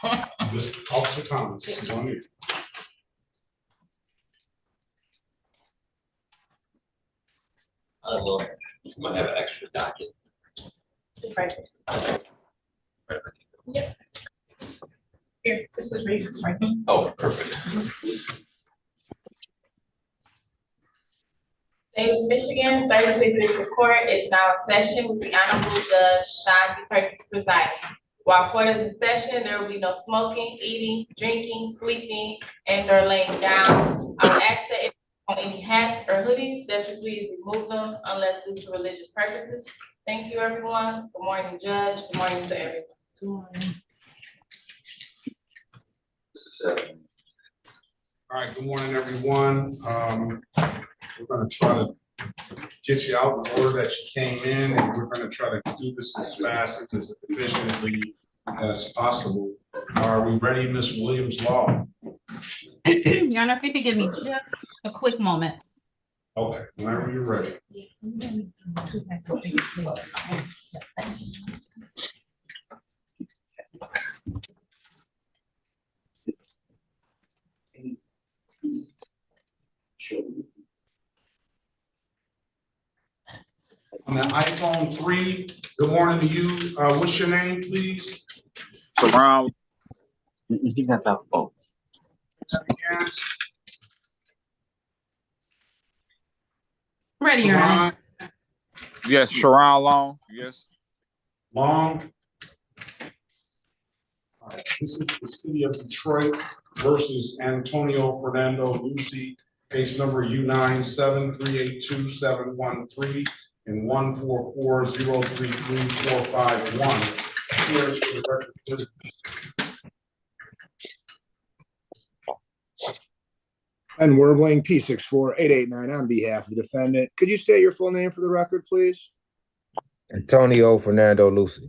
Mr. Officer Thomas is on you. Well, I'm gonna have an extra docket. It's right there. Yeah. Here, this is Reeves, right? Oh, perfect. State of Michigan, 36th District Court is now in session with the Honorable Judge Sean B. Perkins presiding. While court is in session, there will be no smoking, eating, drinking, sleeping, and or laying down. I would ask that if you own any hats or hoodies, that you please remove them unless due to religious purposes. Thank you, everyone. Good morning, Judge. Good morning to everyone. Good morning. All right, good morning, everyone. We're gonna try to get you out in the order that you came in, and we're gonna try to do this as fast and as efficiently as possible. Are we ready, Ms. Williams-Law? Your Honor, if you could give me just a quick moment. Okay, whenever you're ready. On the iPhone 3, good morning to you. What's your name, please? Surround. He's not that phone. Ready, Your Honor. Yes, Sharon Long. Yes. Long. All right, this is the city of Detroit versus Antonio Fernando Lucy, case number U97382-713 and 144033451. Here's for the record. And Werbling, P64889 on behalf of the defendant. Could you state your full name for the record, please? Antonio Fernando Lucy.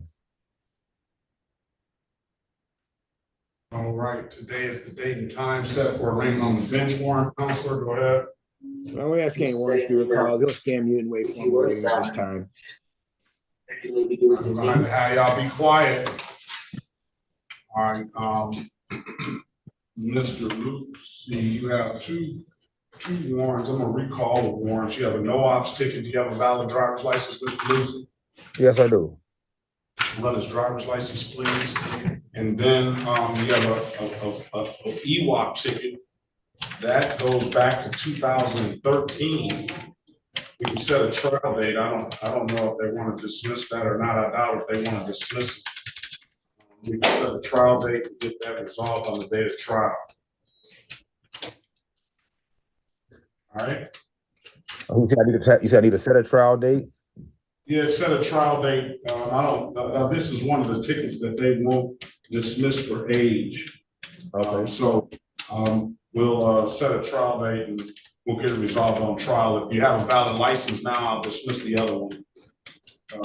All right, today is the date and time set for arraignment on the bench warrant. Counselor, go ahead. When we ask any warrants to be recalled, he'll stand mute and wait for him at this time. I'm going to have y'all be quiet. All right, Mr. Lucy, you have two warrants. I'm gonna recall the warrants. You have a no ops ticket. Do you have a valid driver's license, Mr. Lucy? Yes, I do. Run his driver's license, please. And then you have a EWOP ticket that goes back to 2013. We can set a trial date. I don't know if they want to dismiss that or not. I doubt if they want to dismiss it. We can set a trial date to get that resolved on the day of trial. All right. You said I need to set a trial date? Yeah, set a trial date. This is one of the tickets that they won't dismiss for age. Okay. We'll set a trial date and we'll get it resolved on trial. If you have a valid license now, I'll dismiss the other one.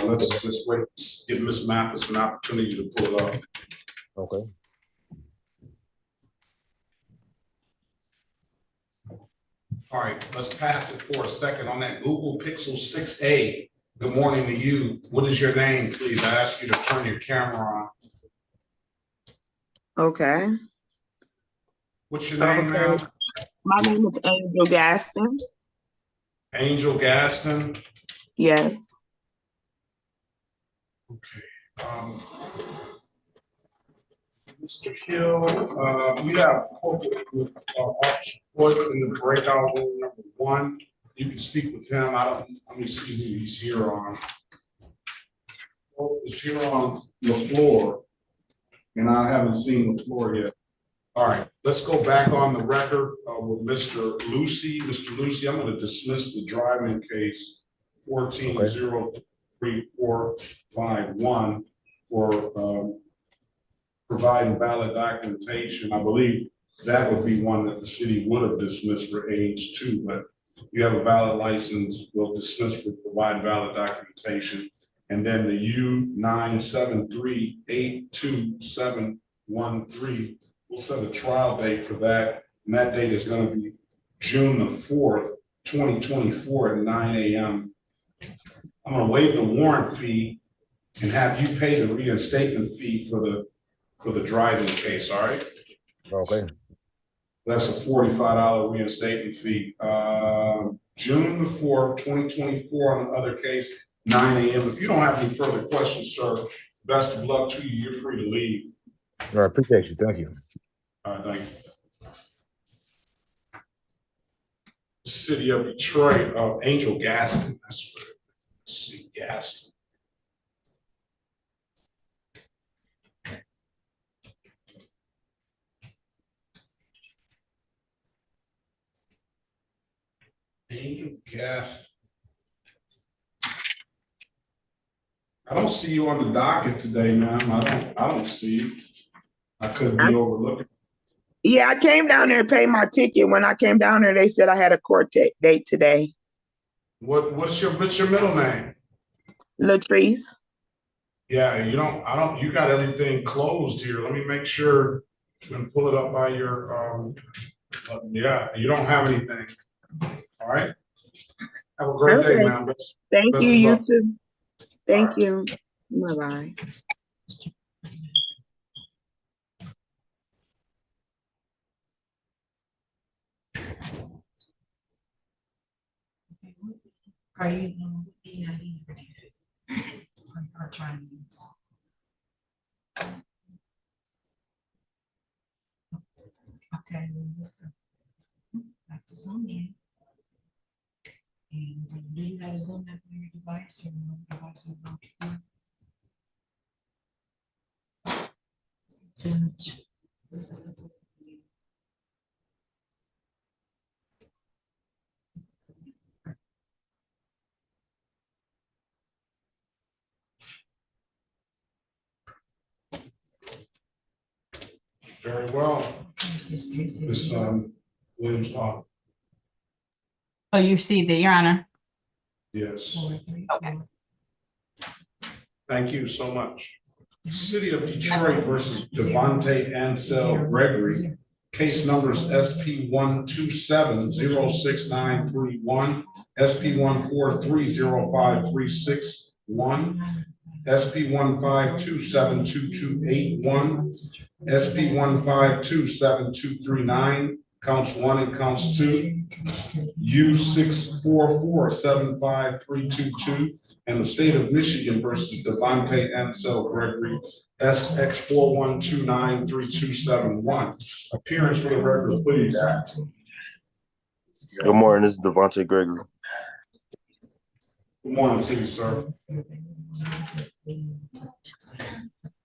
Let's wait, give Ms. Mathis an opportunity to pull it up. Okay. All right, let's pass it for a second on that Google Pixel 6a. Good morning to you. What is your name, please? I ask you to turn your camera on. Okay. What's your name now? My name is Angel Gaston. Angel Gaston? Yes. Okay. Mr. Hill, we have corporate with Officer Wood in the breakout room number 1. You can speak with him. Let me see who he's here on. He's here on the floor, and I haven't seen the floor yet. All right, let's go back on the record with Mr. Lucy. Mr. Lucy, I'm going to dismiss the driving case 14-03451 for providing valid documentation. I believe that would be one that the city would have dismissed for age 2, but you have a valid license, we'll dismiss for providing valid documentation. And then the U97382-713, we'll set a trial date for that. And that date is going to be June the 4th, 2024 at 9 a.m. I'm going to waive the warrant fee and have you pay the reinstatement fee for for the driving case, all right? Okay. That's a $45 reinstatement fee. June the 4th, 2024 on the other case, 9 a.m. If you don't have any further questions, sir, best of luck to you. You're free to leave. All right, appreciate you. Thank you. All right, thank you. City of Detroit, Angel Gaston. That's what let's see, Gaston. Angel Gaston. I don't see you on the docket today, ma'am. I don't see you. I could be overlooking. Yeah, I came down there and paid my ticket. When I came down there, they said I had a court date today. What's your middle name? Latrice. Yeah, you got everything closed here. Let me make sure and pull it up by your, yeah, you don't have anything. All right. Have a great day, Okay. ma'am. Thank best you. of You luck. too. Thank All right. you. Bye-bye. Are you? Are trying to use. Okay, well, listen. Back to Zoom in. And do you have a Zoom app on your device or no device on your computer? This is Judge. This is the. Very well. It's Tracy. This, Williams Law. Oh, you received it, Your Honor. Yes. Okay. Thank you so much. City of Detroit versus Devontae Ansel Gregory. Case numbers SP 127-06931, SP 143-05361, SP 152-72281, SP 152-72339, counts 1 and counts 2, U644-75322, and the state of Michigan versus Devontae Ansel Gregory, SX 41293271. Appearance for the record, please. Good morning, this is Devontae Gregory. Good morning to you, sir.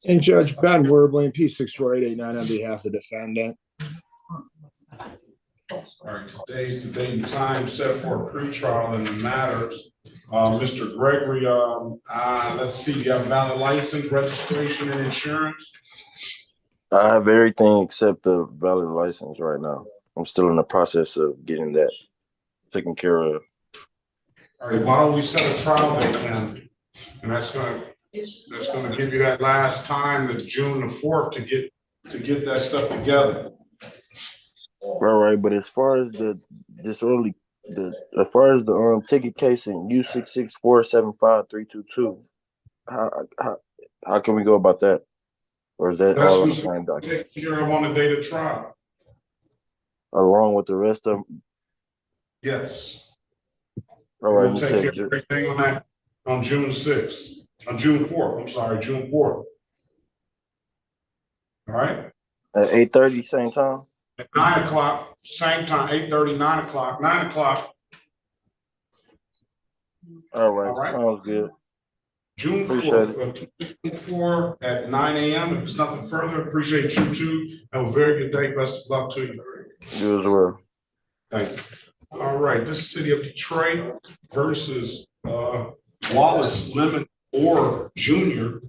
And Judge Ben Werbling, P64889 on behalf of the defendant. All right, today's the date and time set for a pretrial in the matters. Mr. Gregory, let's see, you have valid license, registration, and insurance? I have everything except the valid license right now. I'm still in the process of getting that taken care of. All right, why don't we set a trial date then? And that's gonna give you that last time, that's June the 4th, to get that stuff together. Right, but as far as the ticket case in U66475-322, how can we go about that? Or is that That's all on the who's same document? take care of on the date of trial. Along with the rest of them? Yes. All right, We'll you take said care of just everything on that on June 6th, on June 4th. I'm sorry, June 4th. All right. at 8:30, same time? At 9 o'clock, same time, 8:30, 9 o'clock, 9 o'clock. All right, All right. sounds good. June Appreciate 4th, 2024 at 9 a.m. If there's nothing further, appreciate you too. Have a very good day. Best of luck to you. You as well. Thank you. All right, this is City of Detroit versus Wallace Lemon Orr Jr.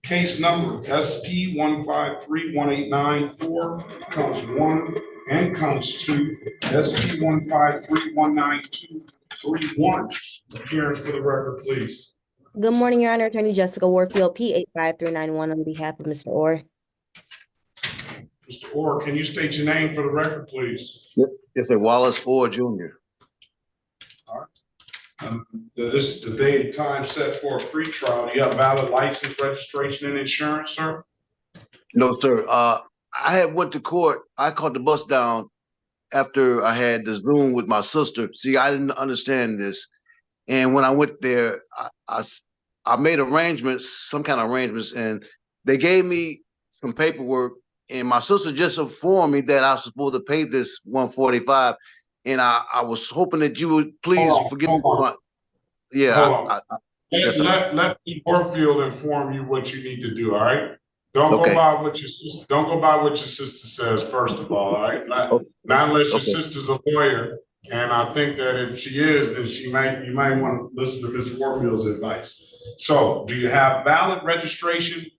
Case number SP 1531894, counts 1 and counts 2, SP 1531921. Appearance for the record, please. Good morning, Your Honor. Attorney Jessica Warfield, P85391 on behalf of Mr. Orr. Mr. Orr, can you state your name for the record, please? Yes, sir. Wallace Orr Jr. This is the day and time set for a pretrial. Do you have valid license, registration, and insurance, sir? No, sir. I had went to court. I caught the bus down after I had the Zoom with my sister. See, I didn't understand this. And when I went there, I made arrangements, some kind of arrangements, and they gave me some paperwork. And my sister just informed me that I was supposed to pay this 145. And I was hoping that you would please forgive me Hold for on, my, yeah, hold on. yes, sir. Let Warfield inform you what you need to do, all right? Don't go Okay. by what your sister, don't go by what your sister says, first of all right? Not Okay. unless your Okay. sister's a lawyer, and I think that if she is, then you might want to listen to Ms. Warfield's advice. So, do you have valid registration,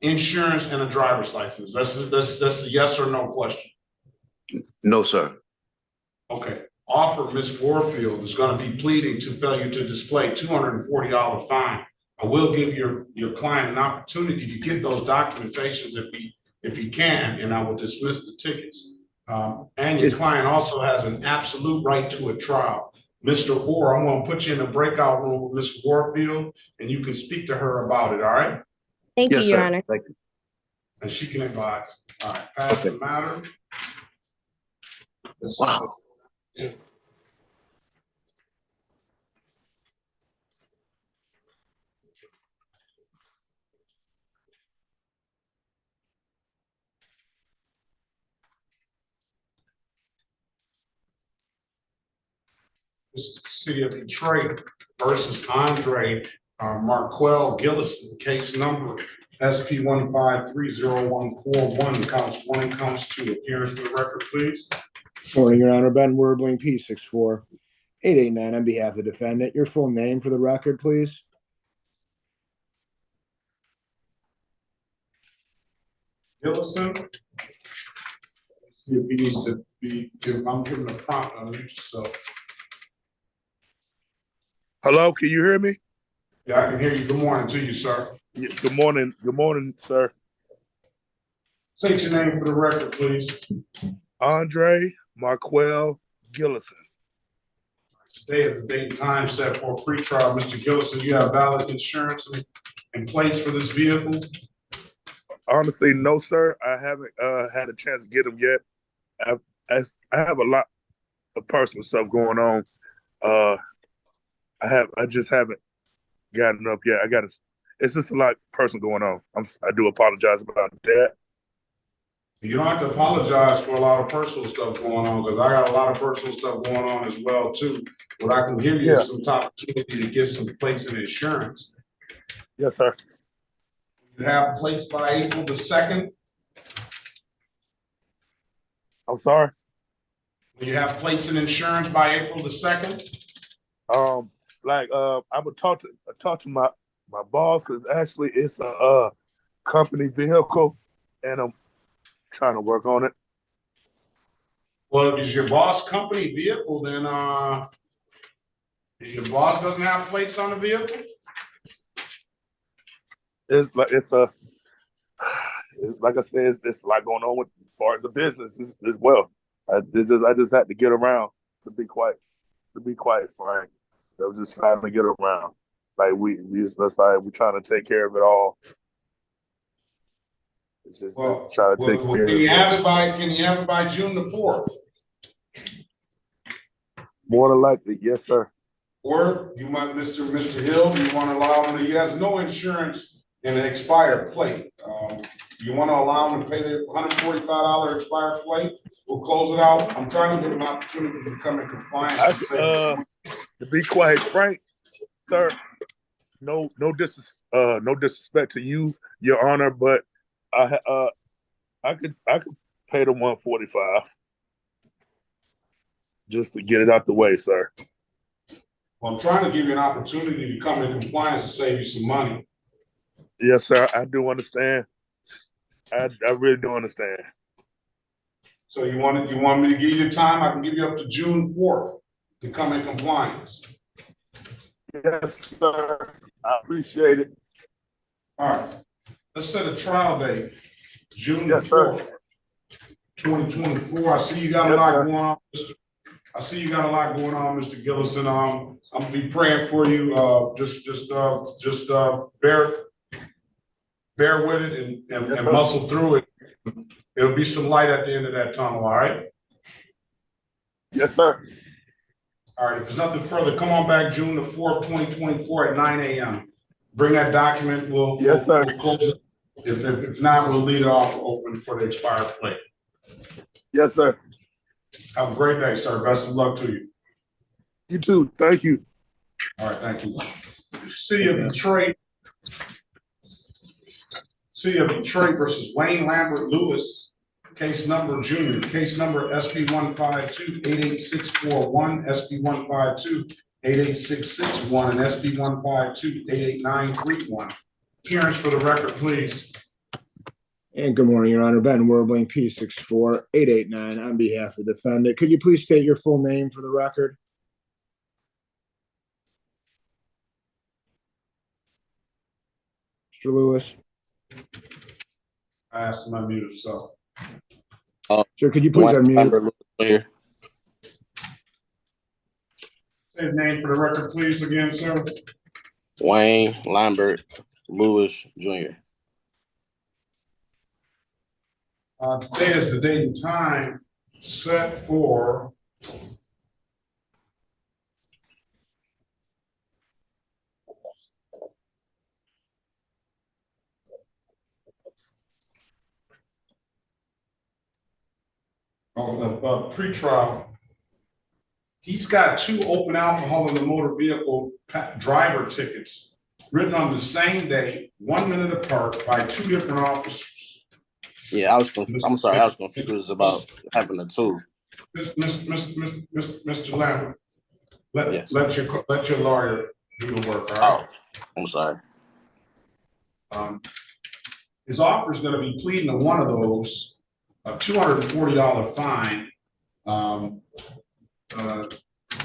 insurance, and a driver's license? That's a yes or no question. No, sir. Okay, offer Ms. Warfield is gonna be pleading to failure to display $240 fine. I will give your client an opportunity to get those documentations if he can, and I will dismiss the tickets. And your client also has an absolute right to a trial. Mr. Orr, I'm gonna put you in a breakout room with Ms. Warfield, and you can speak to her about it, all right? Thank you, Yes, Your sir. Honor. Thank you. And she can advise. All right, pass the matter. Wow. This is the city of Detroit versus Andre Marquel Gillison, case number SP 1530141, counts 1 and counts 2. Appearance for the record, please. Morning, Your Honor. Ben Werbling, P64889 on behalf of the defendant. Your full name for the record, please. Gillison. See if he needs to be, I'm giving a prompt on each, so. Hello, can you hear me? Yeah, I can hear you. Good morning to you, sir. Yeah, good morning. Good morning, sir. State your name for the record, please. Andre Marquel Gillison. Today is the date and time set for a pretrial. Mr. Gillison, you have valid insurance and plates for this vehicle? Honestly, no, sir. I haven't had a chance to get them yet. I have a lot of personal stuff going on. I just haven't gotten up yet. It's just a lot personal going on. I do apologize about that. You don't have to apologize for a lot of personal stuff going on, because I got a lot of personal stuff going on as well too. What I can give you is some opportunity to get some plates and insurance. Yes, sir. You have plates by April the 2nd. I'm sorry. You have plates and insurance by April the 2nd. I would talk to my boss, because actually it's a company vehicle, and I'm trying to work on it. Well, if it's your boss company vehicle, then if your boss doesn't have plates on the vehicle? It's like I said, it's a lot going on with as far as the business as well. I just had to get around, to be quite frank. I was just trying to get around. Like we're trying to take care of it all. It's just trying to take care of it. Can you have it by June the 4th? More than likely, yes, sir. Or you might, Mr. Hill, you want to allow him to, he has no insurance and an expired plate. You want to allow him to pay the $145 expired plate? We'll close it out. I'm trying to give him an opportunity to come in compliance. To be quite frank, sir, no disrespect to you, Your Honor, but I could pay the $145 just to get it out the way, sir. Well, I'm trying to give you an opportunity to come in compliance to save you some money. Yes, sir. I do understand. I really do understand. So you want me to give you the time? I can give you up to June 4th to come in compliance. Yes, sir. I appreciate it. All right. Let's set a trial date, June Yes, 4th, 2024. I see you got a lot going on, Mr. Gillison. I'm gonna be praying for you. Just bear bear with it and muscle through it. There'll be some light at the end of that tunnel, all right? Yes, sir. All right, if there's nothing further, come on back June the 4th, 2024 at 9 a.m. Bring that document, Yes, sir. we'll close it. If not, we'll leave it off open for the expired plate. Yes, sir. Have a great day, sir. Best of luck to you. You too. Thank you. All right, thank you. City of Detroit versus Wayne Lambert Lewis, case number junior, case number SP 152-88641, SP 152-88661, and SP 152-88931. Appearance for the record, please. And good morning, Your Honor. Ben Werbling, P64889 on behalf of the defendant. Could you please state your full name for the record? Mr. Lewis? I asked him to unmute himself. Sir, could you please unmute? Here. Say his name for the record, please, again, sir. Wayne Lambert Lewis Jr. Today is the date and time set for the pretrial. He's got 2 open alcohol in the motor vehicle driver tickets written on the same day, 1 minute apart by 2 different officers. Yeah, I was confused. I'm sorry, I was confused about having the 2. Mr. Lambert, Yes. let your lawyer do the work, all right? Oh, I'm sorry. His offer is going to be pleading to one of those, a $240 fine.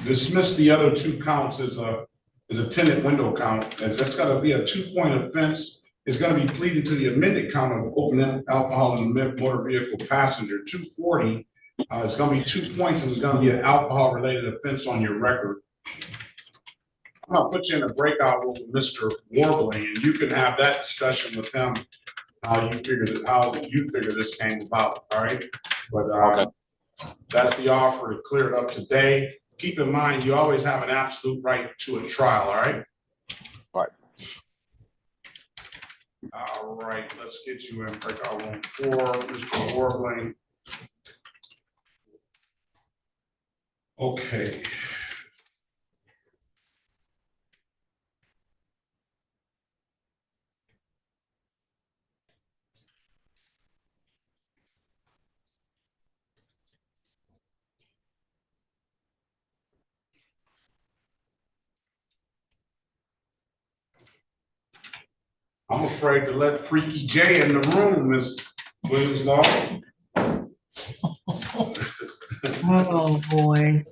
Dismiss the other 2 counts as a tenant window count, and that's going to be a 2-point offense. It's going to be pleading to the amended count of open alcohol in the motor vehicle passenger, 240. It's going to be 2 points, and it's going to be an alcohol-related offense on your record. I'm going to put you in a breakout room with Mr. Warbling, and you can have that discussion with him, how you figure this came about, all right? But Okay. that's the offer to clear it up today. Keep in mind, you always have an absolute right to a trial, all right? Right. All right, let's get you in breakout room 4, Mr. Warbling. Okay. I'm afraid to let Freaky J in the room, Ms. Williams Law. Oh, boy.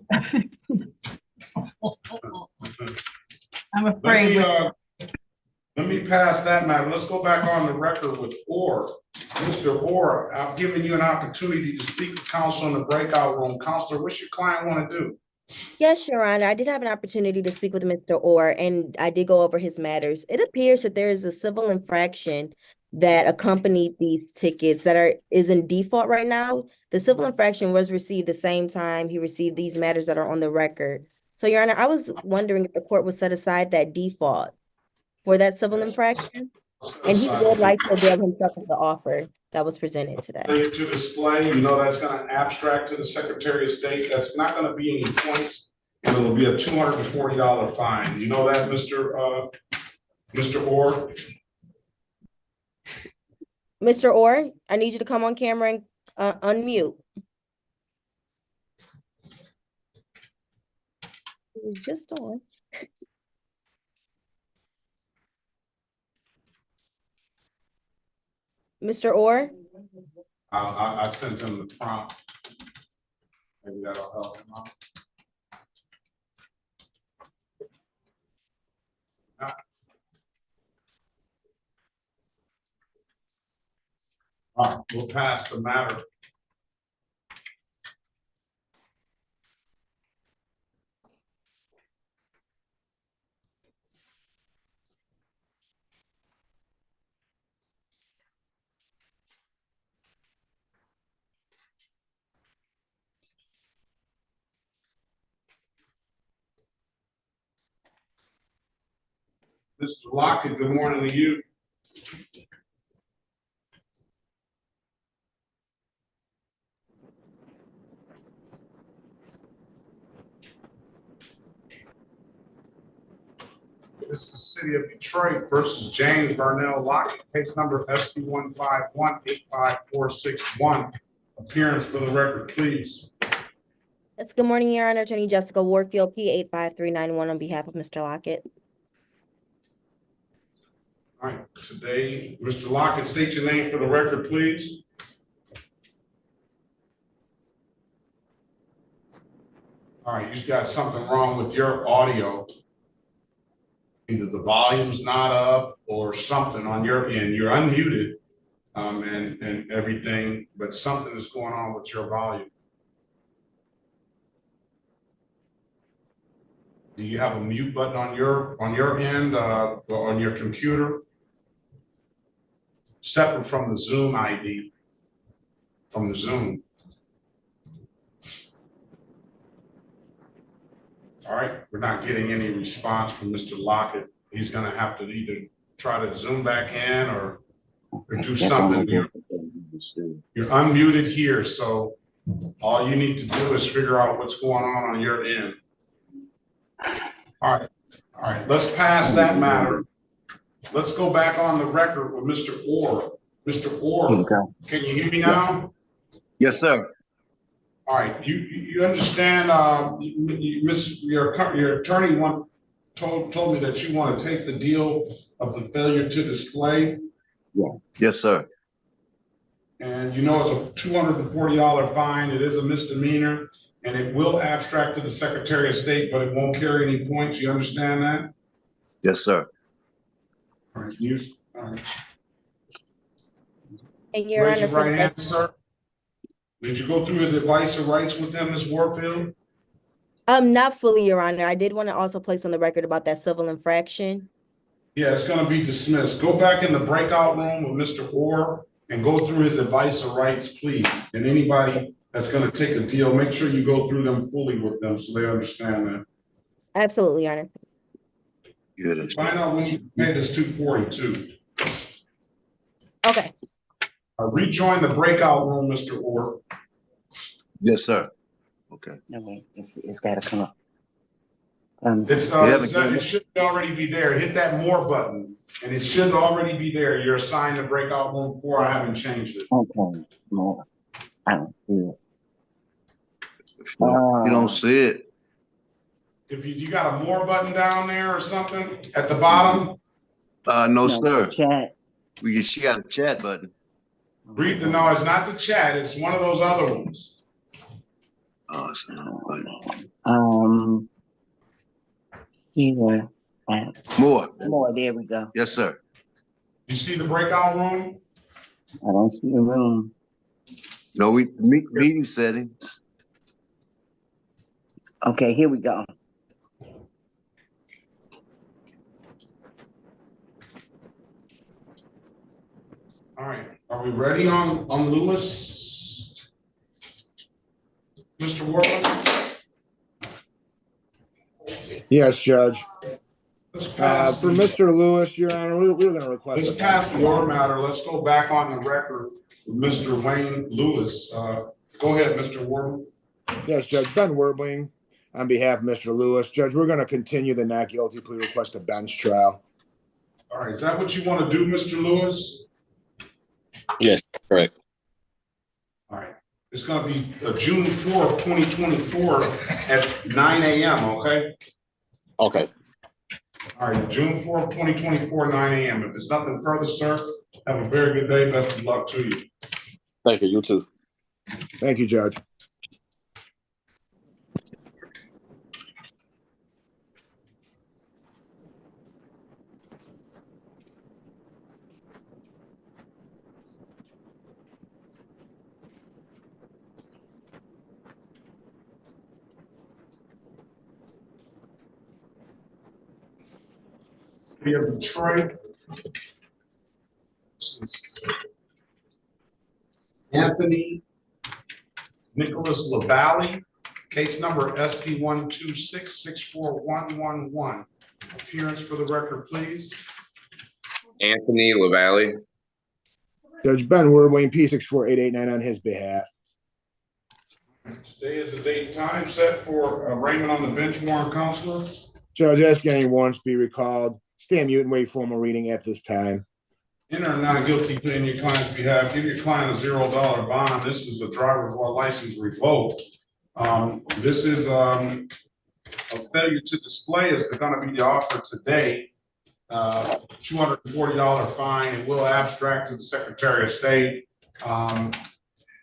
I'm afraid. Let me pass that matter. Let's go back on the record with Orr. Mr. Orr, I've given you an opportunity to speak to counsel in the breakout room. Counselor, what's your client want to do? Yes, Your Honor, I did have an opportunity to speak with Mr. Orr, and I did go over his matters. It appears that there is a civil infraction that accompanied these tickets that is in default right now. The civil infraction was received the same time he received these matters that are on the record. So, Your Honor, I was wondering if the court would set aside that default for that civil infraction, and he would like to avail himself of the offer that was presented today. To display, you know, that's going to abstract to the Secretary of State. That's not going to be any points, and it'll be a $240 fine. You know that, Mr. Orr? Mr. Orr, I need you to come on camera and unmute. It was just on. Mr. Orr? I sent him the prompt. Maybe that'll help him out. All right, we'll pass the matter. Mr. Lockett, good morning to you. This is City of Detroit versus James Barnell Lockett, case number SP 151-85461. Appearance for the record, please. Yes, good morning, Your Honor. Attorney Jessica Warfield, P 85391 on behalf of Mr. Lockett. All right, today, Mr. Lockett, state your name for the record, please. All right, you've got something wrong with your audio. Either the volume's not up or something on your end. You're unmuted and everything, but something is going on with your volume. Do you have a mute button on your end or on your computer? Separate from the Zoom ID, from the Zoom. All right, we're not getting any response from Mr. Lockett. He's gonna have to either try to Zoom back in or do something. You're unmuted here, so all you need to do is figure out what's going on your end. All right, let's pass that matter. Let's go back on the record with Mr. Orr. Mr. Orr, can you hear me now? Yes, sir. All right, you understand, your attorney told me that you want to take the deal of the failure to display. Yeah. Yes, sir. And you know it's a $240 fine. It is a misdemeanor, and it will abstract to the Secretary of State, but it won't carry any points. You understand that? Yes, sir. All right, all right. And Your Raise Honor, your right hand, sir. Did you go through his advice or rights with them, Ms. Warfield? Not fully, Your Honor. I did want to also place on the record about that civil infraction. Yeah, it's gonna be dismissed. Go back in the breakout room with Mr. Orr and go through his advice or rights, please. And anybody that's gonna take a deal, make sure you go through them fully with them so they understand that. Absolutely, Your Honor. Good. Find out when you pay this $242. Okay. Rejoin the breakout room, Mr. Orr. Yes, sir. Okay. No, wait, it's gotta come up. It should already be there. Hit that more button and it should already be there. You're assigned the breakout room 4. I haven't changed it. Okay, more. I don't see it. You don't see it. If you got a more button down there or something at the bottom? No, sir. Chat. She got a chat button. Read the, no, it's not the chat. It's one of those other ones. Oh, it's not. Here. More. There we go. Yes, sir. You see the breakout room? I don't see the room. No, meeting settings. Okay, here we go. All right, are we ready on Lewis? Mr. Warland? Yes, Judge. Let's pass. For Mr. Lewis, Your Honor, we're going to request. Let's pass the order matter. Let's go back on the record with Mr. Wayne Lewis. Go ahead, Mr. Warland. Yes, Judge. Ben Werbling on behalf of Mr. Lewis. Judge, we're going to continue the not guilty plea request to bench trial. All right, is that what you want to do, Mr. Lewis? Yes, correct. All right, it's going to be June 4th, 2024 at 9 a.m., okay? Okay. All right, June 4th, 2024, 9 a.m. If there's nothing further, sir, have a very good day. Best of luck to you. Thank you. You too. Thank you, Judge. City of Detroit. Anthony Nicholas LaValle, case number SP 126-64111. appearance for the record, please? Anthony LaValle. Judge Ben Werbeling, P64889 on his behalf. Today is the date and time set for arraignment on the bench warrant, Counselor. Judge, asking any warrants be recalled. Stand mute and wait formal reading at this time. In or not guilty in your client's behalf, give your client a $0 bond. This is a driver's license revoked. This is a failure to display is going to be the offer today. $240 fine and will abstract to the Secretary of State.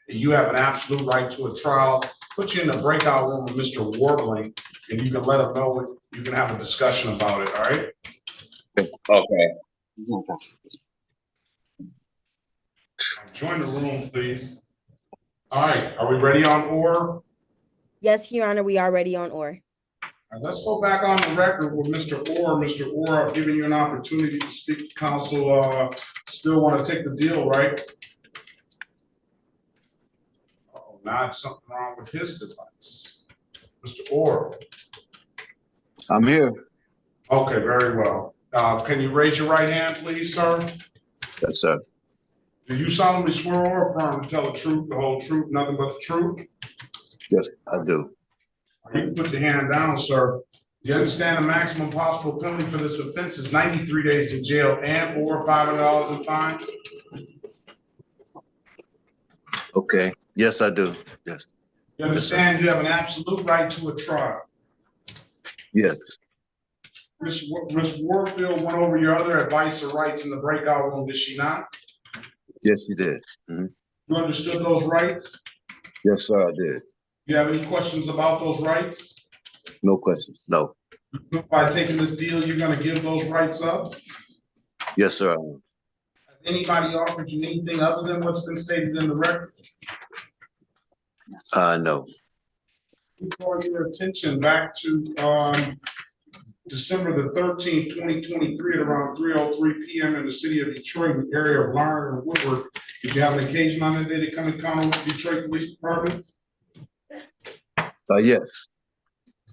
You have an absolute right to a trial. Put you in the breakout room with Mr. Warbling, and you can let him know. You can have a discussion about it. All right. Okay. Join the room, please. All right. Are we ready on order? Yes, Your Honor, we are ready on or. Right, let's go back on the record with Mr. Orr. Mr. Orr, I've given you an opportunity to speak to counsel. Still want to take the deal, right? Oh, now it's something wrong with his device. Mr. Orr. I'm here. Okay, very well. Can you raise your right hand, please, sir? Yes, sir. Do you solemnly swear or affirm to tell the truth, the whole truth, nothing but the truth? Yes, I do. You can put your hand down, sir. Do you understand the maximum possible penalty for this offense is 93 days in jail and or $500 in fines? Okay. Yes, I do. Yes. You understand you have an absolute right to a trial? Yes. Ms. Warfield went over your other advice or rights in the breakout room, did she not? Yes, you did. You understood those rights? Yes, sir, I did. You have any questions about those rights? No questions. No. By taking this deal, you're gonna give those rights up? Yes, sir, I am. Has anybody offered you anything other than what's been stated in the record? No. Draw your attention back to December the 13th, 2023 at around 3:03 p.m. in the city of Detroit, in the area of Larned and Woodward. Did you have an occasion on that day to come in contact with the Detroit Police Department? Yes.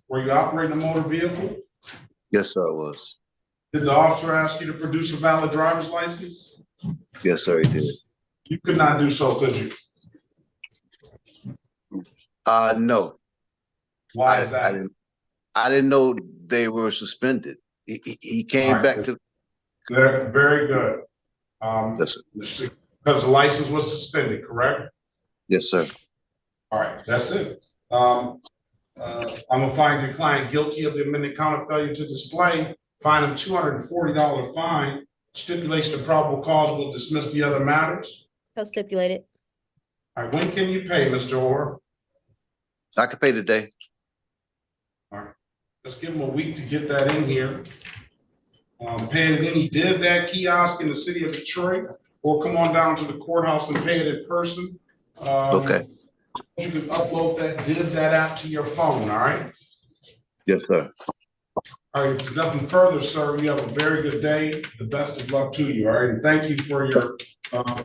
Were you operating a motor vehicle? Yes, sir, I was. Did the officer ask you to produce a valid driver's license? Yes, sir, he did. You could not do so, could you? No. Why is that? I didn't know they were suspended. He came back to. Very good. Yes, sir. Because the license was suspended, correct? Yes, sir. All right, that's it. I'm gonna find your client guilty of the amended count of failure to display, fine him $240 fine, stipulation of probable cause will dismiss the other matters. So stipulated. All right, when can you pay, Mr. Orr? I can pay today. All right, let's give him a week to get that in here. Pay it in any div that kiosk in the city of Detroit, or come on down to the courthouse and pay it in person. Okay. You can upload that div that app to your phone, all right? Yes, sir. All right, if nothing further, sir. You have a very good day. The best of luck to you, all right? And thank you for your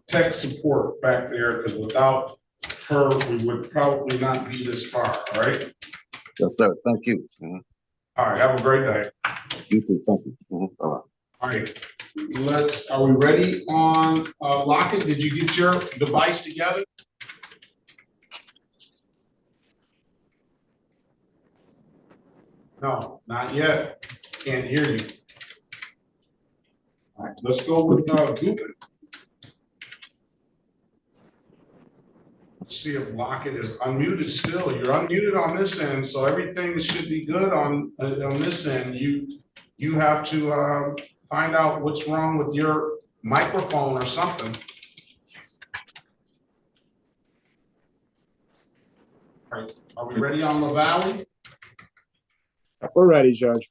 tech support back there, because without her, we would probably not be this far, all right? Yes, sir. Thank you. All right, have a great day. You too. Thank you. All right, are we ready on Lockett? Did you get your device together? No, not yet. Can't hear you. All right, let's go with Gubin. Let's see if Lockett is unmuted still. You're unmuted on this end, so everything should be good on this end. You have to find out what's wrong with your microphone or something. All right, are we ready on LaValle? We're ready, Judge.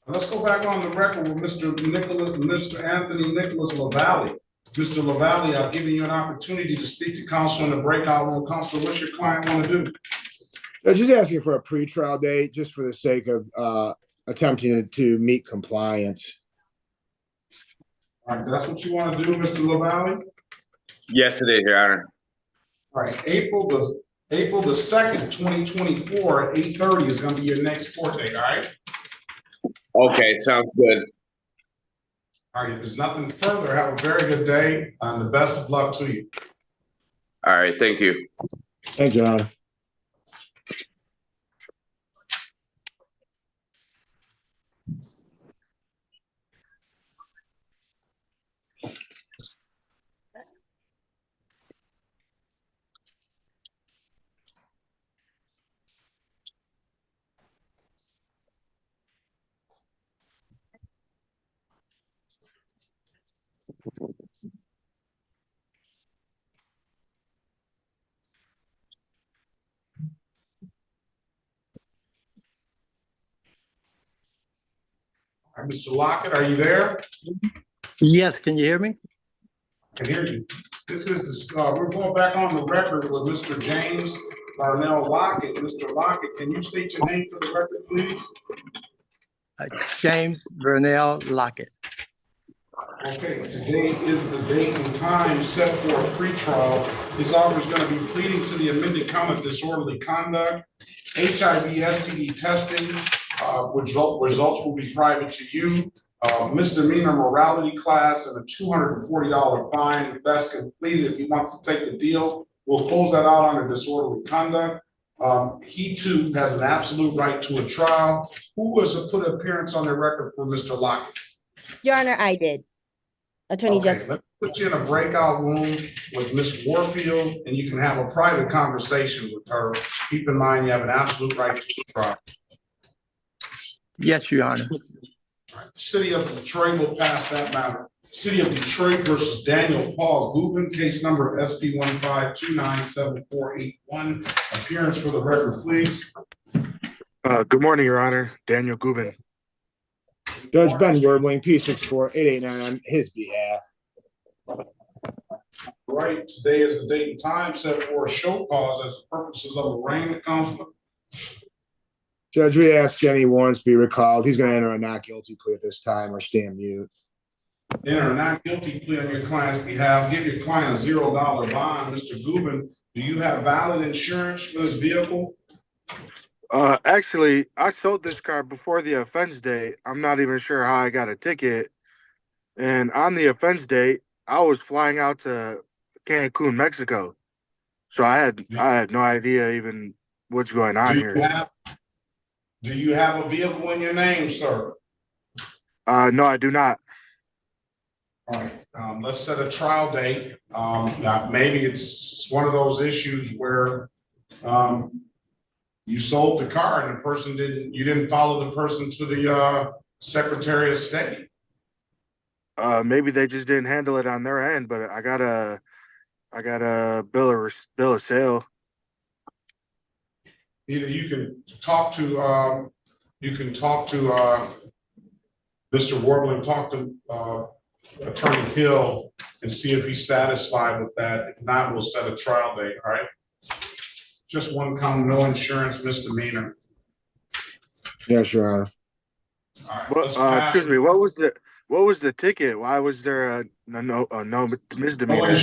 Let's go back on the record with Mr. Anthony Nicholas LaValle. Mr. LaValle, I've given you an opportunity to speak to counsel in the breakout room. Counsel, what's your client want to do? Judge, just asking for a pretrial date, just for the sake of attempting to meet compliance. All right, that's what you want to do, Mr. LaValle? Yes, it is, Your Honor. All right, April the 2nd, 2024 at 8:30 is going to be your next court date, all right? Okay, sounds good. All right, if there's nothing further, have a very good day and the best of luck to you. All right, thank you. Thank you, Your Honor. All right, Mr. Lockett, are you there? Yes, can you hear me? I can hear you. This is we're going back on the record with Mr. James Darnell Lockett. Mr. Lockett, can you state your name for the record, please? James Vernell Lockett. Okay, today is the date and time set for a pretrial. This officer is going to be pleading to the amended count of disorderly conduct, HIV STD testing, results will be private to you, misdemeanor morality class, and a $240 fine. If that's completed, if he wants to take the deal, we'll close that out under disorderly conduct. He too has an absolute right to a trial. Who was to put appearance on the record for Mr. Lockett? Your Honor, I did. Attorney Okay, Justice. let's put you in a breakout room with Ms. Warfield, and you can have a private conversation with her. Keep in mind, you have an absolute right to a trial. Yes, Your Honor. All right, City of Detroit will pass that matter. City of Detroit versus Daniel Paul Gubin, case number SP 152974881. Appearance for the record, please. Good morning, Your Honor. Daniel Gubin. Judge Ben Werbling, P64889 on his behalf. Right, today is the date and time set for a show cause as purposes of arraignment, Counselor. Judge, we ask any warrants be recalled. He's going to enter a not guilty plea at this time or stand mute. Enter a not guilty plea on your client's behalf. Give your client a $0 bond. Mr. Gubin, do you have valid insurance for this vehicle? Actually, I sold this car before the offense date. I'm not even sure how I got a ticket. And on the offense date, I was flying out to Cancun, Mexico. So I had no idea even what's going on here. Do you have a vehicle in your name, sir? No, I do not. All right, let's set a trial date. Maybe it's one of those issues where you sold the car and the person you didn't follow the person to the Secretary of State. Maybe they just didn't handle it on their end, but I got a bill of sale. Either you can talk to Mr. Warbling, talk to Attorney Hill and see if he's satisfied with that. If not, we'll set a trial date. All right. Just one count, no insurance misdemeanor. Yes, Your Honor. All right. Excuse me. What was the ticket? Why was there no misdemeanor?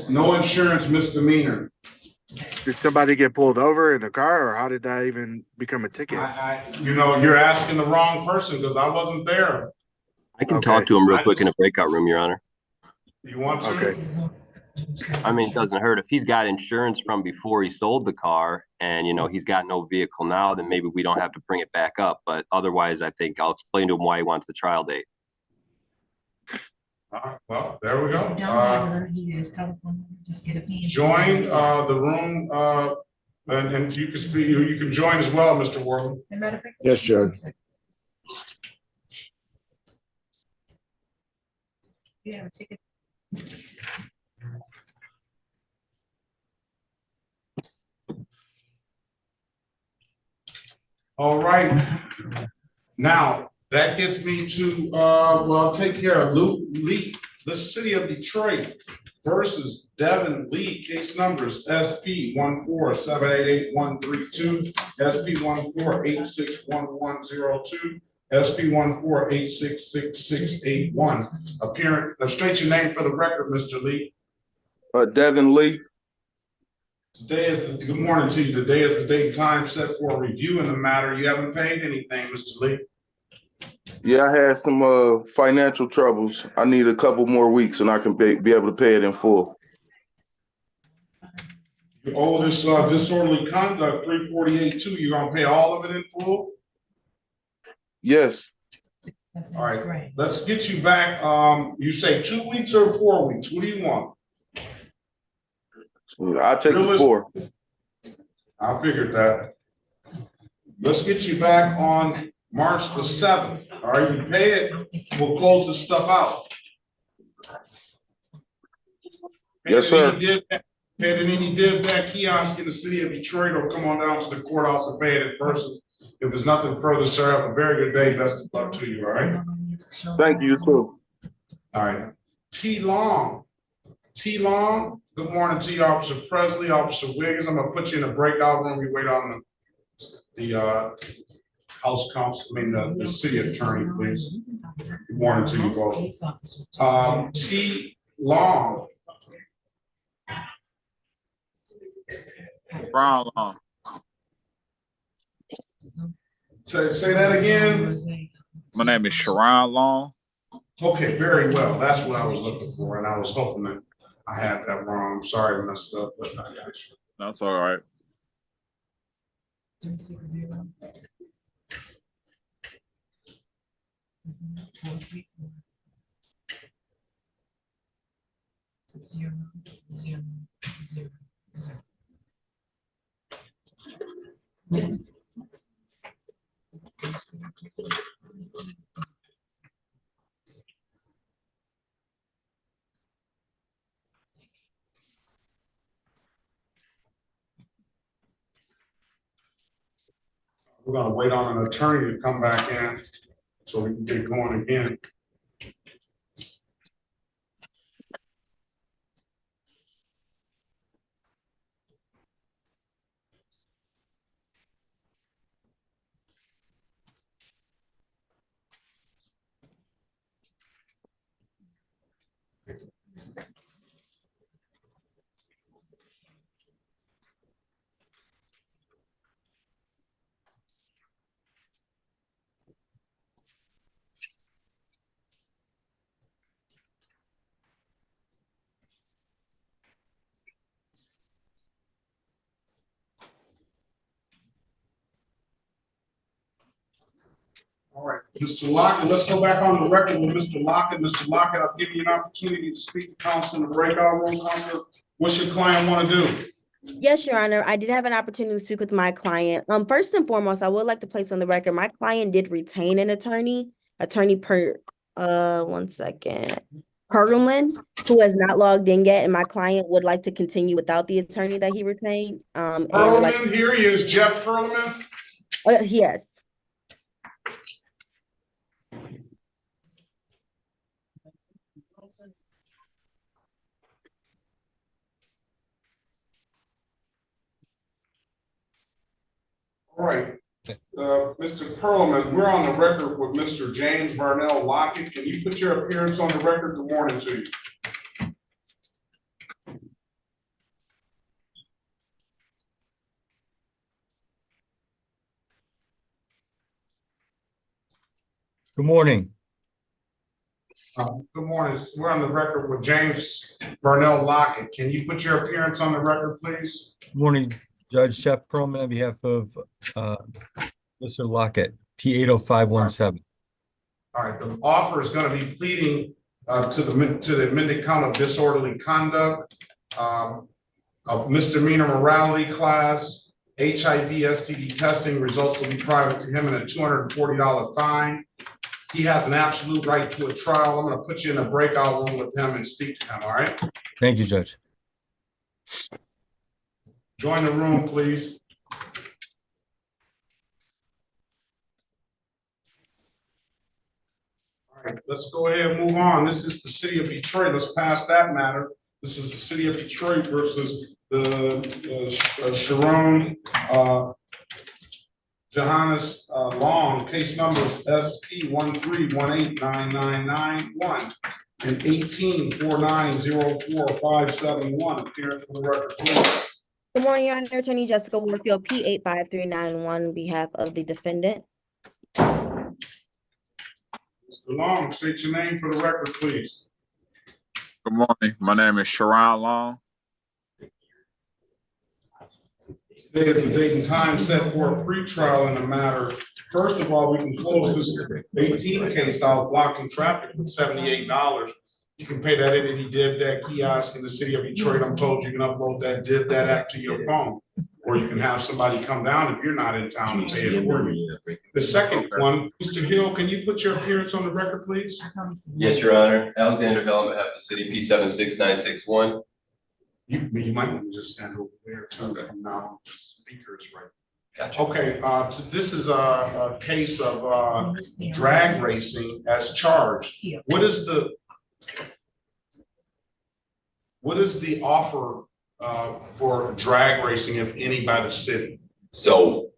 No insurance misdemeanor. Did somebody get pulled over in the car, or how did that even become a ticket? You're asking the wrong person because I wasn't there. I can talk to him real quick in a breakout room, Your Honor. You want to? Okay. I mean, it doesn't hurt. If he's got insurance from before he sold the car and, he's got no vehicle now, then maybe we don't have to bring it back up. But otherwise, I think I'll explain to him why he wants the trial date. Well, there we go. Just get a pen. Join the room, and you can speak. You can join as well, Mr. Warbling. Yes, Judge. You have a ticket. All right. Now that gets me to well, take care of Luke Lee, the City of Detroit versus Devin Lee. Case numbers SP 147883132, SP 148611102, SP 1486661. Appearance. Now state your name for the record, Mr. Lee. Devin Lee. Good morning to you. Today is the date and time set for a review in the matter. You haven't paid anything, Mr. Lee. Yeah, I had some financial troubles. I need a couple more weeks and I can be able to pay it in full. You owe this disorderly conduct 348-2. You're gonna pay all of it in full? Yes. All right, let's get you back. You say 2 weeks or 4 weeks? What do you want? I'll take the 4. I figured that. Let's get you back on March the 7th. All right, you pay it, we'll close this stuff out. Yes, sir. Pay any div that kiosk in the city of Detroit, or come on down to the courthouse and pay it in person. If there's nothing further, sir, have a very good day. Best of luck to you, all right? Thank you, too. All right. T. Long, good morning to you, Officer Presley, Officer Wiggins. I'm gonna put you in the breakout room. You wait on the House Counsel, the city attorney, please. Good morning to you both. T. Long. Brown Long. Say that again. My name is Sharon Long. Okay, very well. That's what I was looking for, and I was hoping that I had that wrong. I'm sorry I messed up, but I got you. That's all right. 360. 0, 0, 0, 0. We're gonna wait on an attorney to come back in so we can get going again. All right, Mr. Lockett, let's go back on the record with Mr. Lockett. Mr. Lockett, I'll give you an opportunity to speak to counsel in the breakout room. Counselor, what's your client want to do? Yes, Your Honor, I did have an opportunity to speak with my client. First and foremost, I would like to place on the record, my client did retain an attorney, one second, Perlman, who has not logged in yet, and my client would like to continue without the attorney that he retained. Perlman, here he is, Jeff Perlman. Yes. All right, Mr. Perlman, we're on the record with Mr. James Vernell Lockett. Can you put your appearance on the record? Good morning to you. Good morning. Good morning. We're on the record with James Vernell Lockett. Can you put your appearance on the record, please? Good morning, Judge Chef Perlman, on behalf of Mr. Lockett, P80517. All right, the offer is going to be pleading to the amended count of disorderly conduct, of misdemeanor morality class, HIV STD testing. Results will be private to him, and a $240 fine. He has an absolute right to a trial. I'm going to put you in a breakout room with him and speak to him. All right. Thank you, Judge. Join the room, please. All right, let's go ahead and move on. This is the city of Detroit. Let's pass that matter. This is the city of Detroit versus the Sharon Johannes Long. Case numbers SP 131818991 and 18490457. Appearance for the record, please. Good morning, Your Honor. Attorney Jessica Warfield, P85391, on behalf of the defendant. Mr. Long, state your name for the record, please. Good morning. My name is Sharon Long. Today is the date and time set for a pretrial in the matter. First of all, we can close this 18 case out, blocking traffic for $78. You can pay that in any DivDack kiosk in the city of Detroit. I'm told you can upload that DivDack app to your phone. Or you can have somebody come down if you're not in town and pay it for you. The second one, Mr. Hill, can you put your appearance on the record, please? Yes, Your Honor. Alexander Hill on behalf of the city, P76961. You might want to just stand over there too. From now, the speaker is right. Gotcha. Okay, so this is a case of drag racing as charged. What is the offer for drag racing, if any, by the city? So,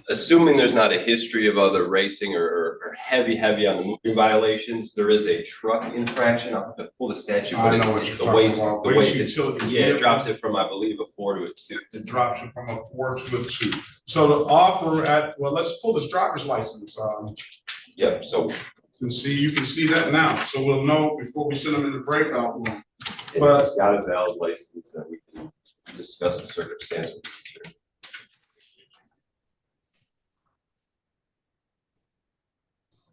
assuming there's not a history of other racing or heavy on the moving violations, there is a truck infraction. I'll have to pull the statute, but it's the waste utility. Yeah, it drops it from, I believe, a 4 to a 2. It drops it from a 4 to a 2. So the offer well, let's pull this driver's license. Yep, so. You can see that now. So we'll know before we send them in the breakout room. But it's got a valid license that we can discuss the circumstances.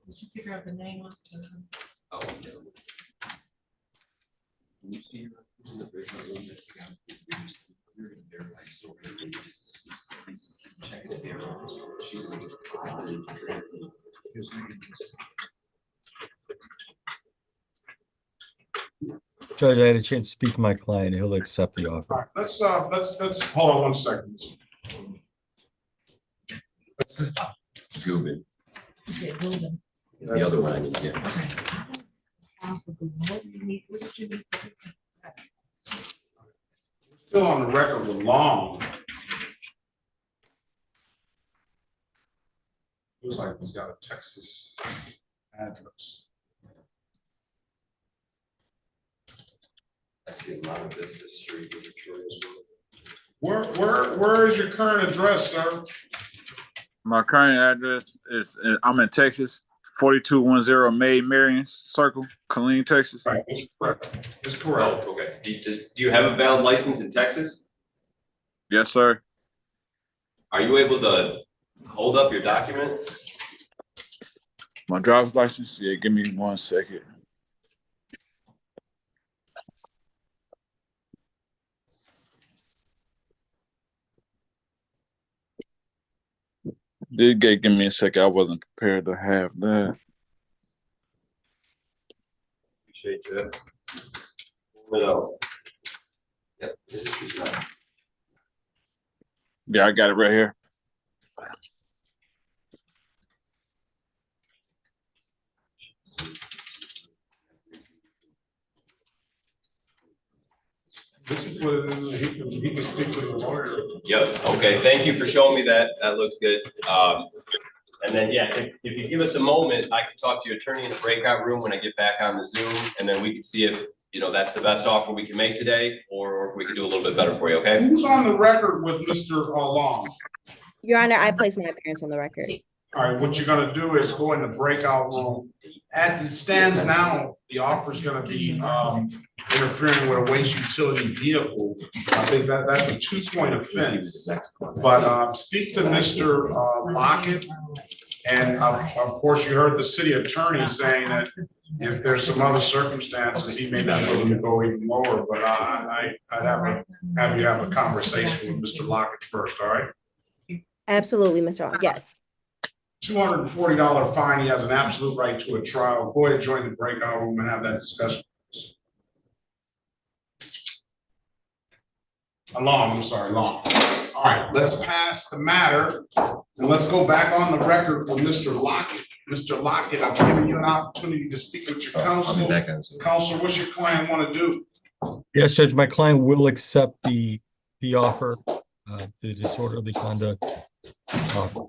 Did you figure out the name of the? Oh, yeah. Can you see her in the breakout room that you got? He's checking his ear. She's Judge, I had a chance to speak to my client. He'll accept the offer. All right, let's hold on 1 second. Gubin. The other one I need, yeah. What did you need? Still on the record with Long. Looks like he's got a Texas address. I see a lot of this street in Detroit as well. Where is your current address, sir? My current address is I'm in Texas, 4210 Marion Circle, Killeen, Texas. Right, that's correct. That's correct. Oh, okay. Do you have a valid license in Texas? Yes, sir. Are you able to hold up your document? My driver's license? Yeah, give me 1 second. Give me a second. I wasn't prepared to have that. Appreciate you. What else? Yep. Yeah, I got it right here. He can speak to the lawyer. Yep. Okay. Thank you for showing me that. That looks good. And then, yeah, if you give us a moment, I can talk to your attorney in the breakout room when I get back on the Zoom, and then we can see if, that's the best offer we can make today, or if we can do a little bit better for you, okay? Who's on the record with Mr. Long? Your Honor, I place my appearance on the record. All right, what you're gonna do is go in the breakout room. As it stands now, the offer is gonna be interfering with a waste utility vehicle. I think that's a 2-point offense. But speak to Mr. Lockett. And of course, you heard the city attorney saying that if there's some other circumstances, he may not be able to go even lower. But I'd have you have a conversation with Mr. Lockett first, all right? Absolutely, Mr. Long. Yes. $240 fine. He has an absolute right to a trial. Go ahead, join the breakout room and have that discussion. Long. All right, let's pass the matter and let's go back on the record with Mr. Lockett. Mr. Lockett, I'm giving you an opportunity to speak with your counsel. Counsel, what's your client want to do? Yes, Judge, my client will accept the offer, the disorderly conduct offer.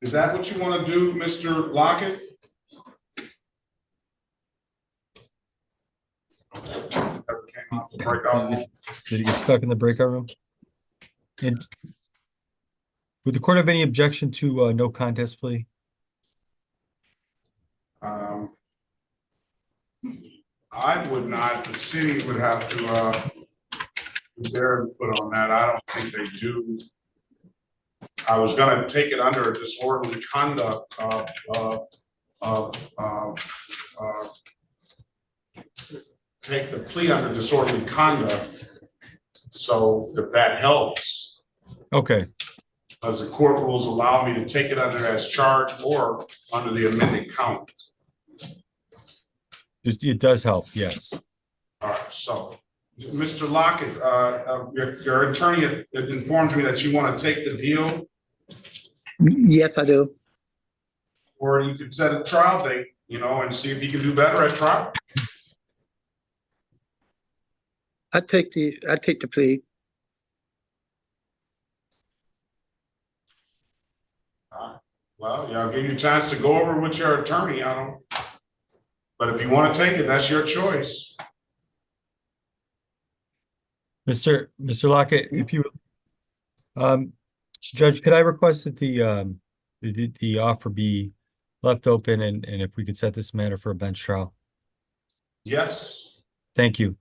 Is that what you want to do, Mr. Lockett? Did he get stuck in the breakout room? And Would the court have any objection to no contest plea? I would not, the city would have to, put their input on that. I don't think they do. I was gonna take it under a disorderly conduct, take the plea under disorderly conduct. So if that helps. Okay. As the court rules allow me to take it under as charged or under the amended count. It does help, yes. All right, so, Mr. Lockett, your attorney informed me that you want to take the deal, Yes, I do. or you could set a trial date, and see if you can do better at trial. I take the plea. Well, yeah, I'll give you a chance to go over with your attorney. But if you want to take it, that's your choice. Mr. Lockett, if you, Judge, could I request that the offer be left open and if we could set this matter for a bench trial? Yes. Thank you.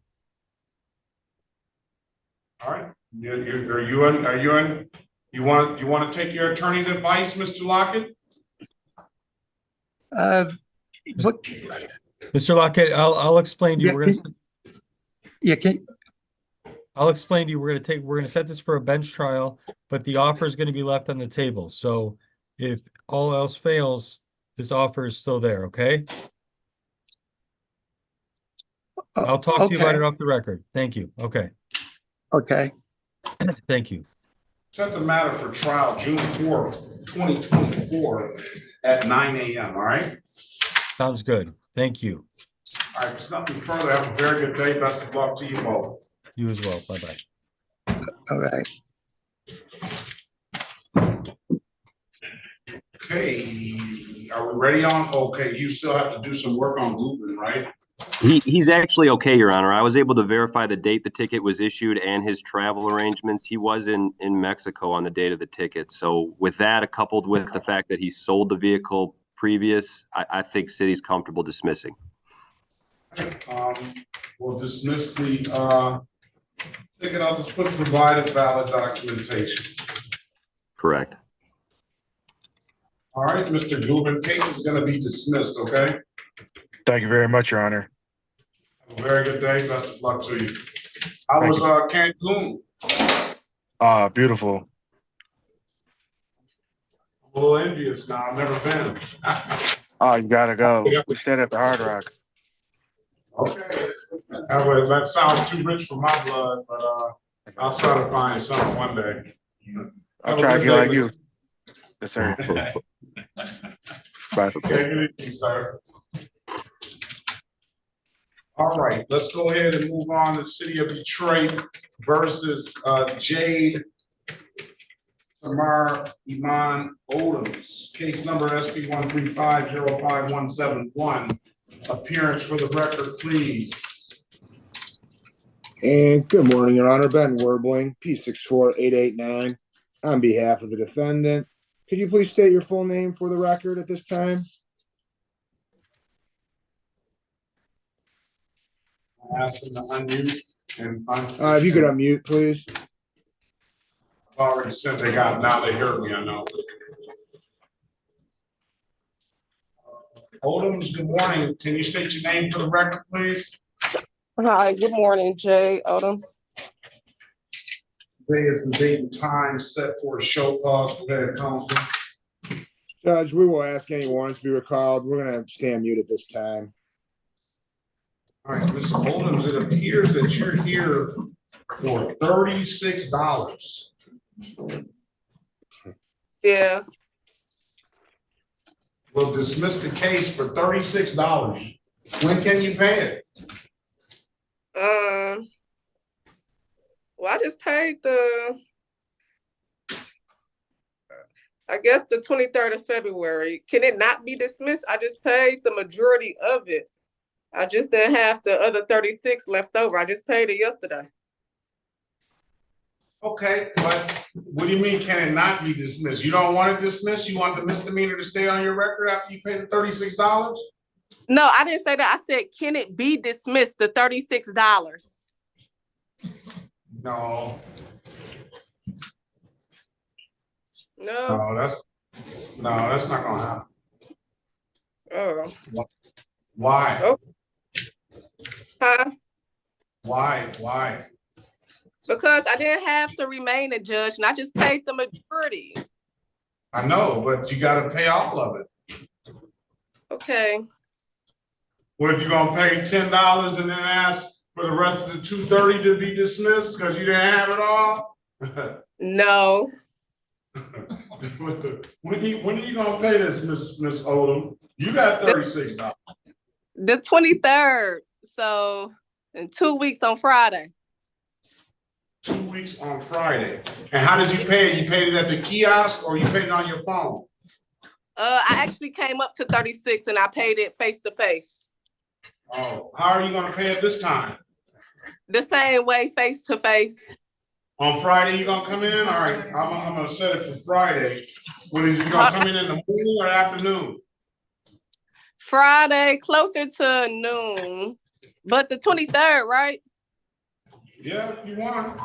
All right. You want to take your attorney's advice, Mr. Lockett? What? Mr. Lockett, I'll explain to you. I'll explain to you. We're going to set this for a bench trial, but the offer is going to be left on the table. So if all else fails, this offer is still there. Okay. I'll talk to you about it off the record. Thank you. Okay. Okay. Thank you. Set the matter for trial June 4th, 2024 at 9 a.m. All right. Sounds good. Thank you. All right. There's nothing further. Have a very good day. Best of luck to you both. You as well. Bye-bye. All right. Okay. Are we ready on? Okay. You still have to do some work on Ruben, right? He's actually okay, Your Honor. I was able to verify the date the ticket was issued and his travel arrangements. He was in Mexico on the date of the ticket. So with that, coupled with the fact that he sold the vehicle previous, I think city's comfortable dismissing. We'll dismiss the ticket. I'll just put provided valid documentation. Correct. All right, Mr. Gubin, case is going to be dismissed, okay? Thank you very much, Your Honor. Have a very good day. Best of luck to you. How was Cancun? Beautiful. I'm a little envious now. I've never been. Oh, you gotta go. We stayed at the Hard Rock. Okay. That sounds too rich for my blood, but I'll try to find something one day. I'll try to get like you. Yes, sir. Bye. Okay, good evening, sir. All right, let's go ahead and move on to the City of Detroit versus Jade Tamar Iman Odoms. Case number SP 135-05171. Appearance for the record, please. And good morning, Your Honor. Ben Werbling, P64889, on behalf of the defendant. Could you please state your full name for the record at this time? Ask them to unmute and if you could unmute, please. I've already said they got, now they heard me, I know. Odoms, good morning. Can you state your name for the record, please? Hi, good morning, Jay Odoms. Today is the date and time set for a show cause for the counsel. Judge, we will ask any warrants be recalled. We're going to stay on mute at this time. All right, Mr. Odoms, it appears that you're here for $36. Yeah. We'll dismiss the case for $36. When can you pay it? Well, I just paid I guess the 23rd of February. Can it not be dismissed? I just paid the majority of it. I just didn't have the other 36 left over. I just paid it yesterday. Okay, but what do you mean can it not be dismissed? You don't want it dismissed? You want the misdemeanor to stay on your record after you pay the $36? No, I didn't say that. I said, can it be dismissed, the $36? No. No. No, that's not gonna happen. Oh. Why? Oh. Huh? Why? Because I didn't have to remain a judge and I just paid the majority. I know, but you gotta pay all of it. Okay. What if you're gonna pay $10 and then ask for the rest of the $230 to be dismissed because you didn't have it all? No. When are you gonna pay this, Miss Odom? You got $36. The 23rd. So in 2 weeks on Friday. 2 weeks on Friday. And how did you pay it? You paid it at the kiosk or you paid it on your phone? I actually came up to 36 and I paid it face to face. Oh, how are you gonna pay it this time? The same way, face to face. On Friday, you gonna come in? All right, I'm gonna set it for Friday. What is you gonna come in the morning or afternoon? Friday, closer to noon, but the 23rd, right? Yeah, if you want.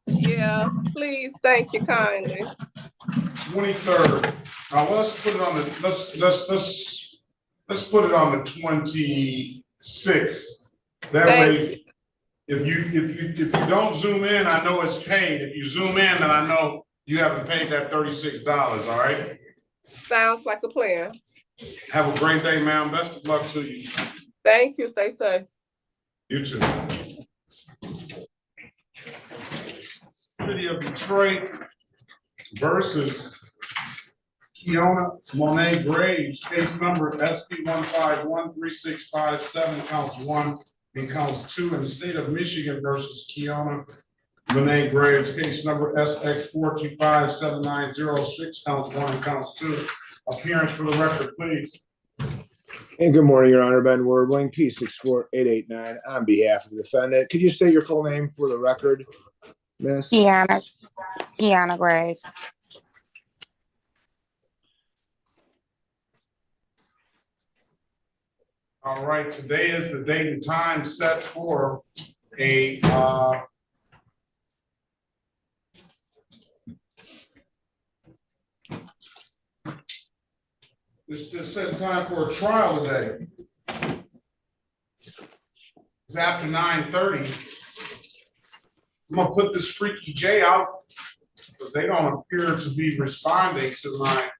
Yeah, please, thank you kindly. 23rd. Now let's put it on the let's put it on the 26th. That way, if you don't zoom in, I know it's paid. If you zoom in, then I know you haven't paid that $36. All right. Sounds like a plan. Have a great day, ma'am. Best of luck to you. Thank you. Stay safe. You too. City of Detroit versus Kiona Monet Graves, case number SP 1513657, counts 1 and counts 2, in the state of Michigan versus Kiona Monet Graves, case number SX 4257906, counts 1 and counts 2. Appearance for the record, please. And good morning, Your Honor. Ben Werbling, P64889, on behalf of the defendant. Could you state your full name for the record, Miss? Kiana Graves. All right, today is the date and time set for a This set time for a trial today. It's after 9:30. I'm gonna put this freaky J out because they don't appear to be responding to my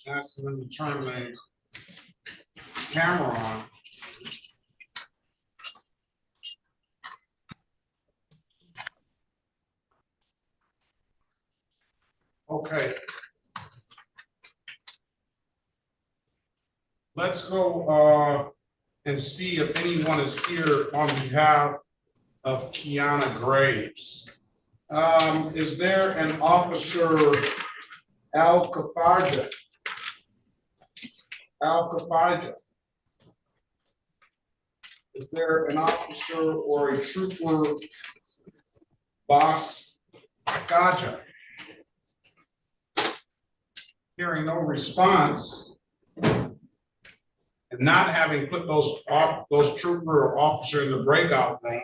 asking them to turn the camera on. Okay. Let's go and see if anyone is here on behalf of Kiana Graves. Is there an officer Al Kafaja? Is there an officer or a trooper Boss Gaja? Hearing no response and not having put those trooper or officer in the breakout room,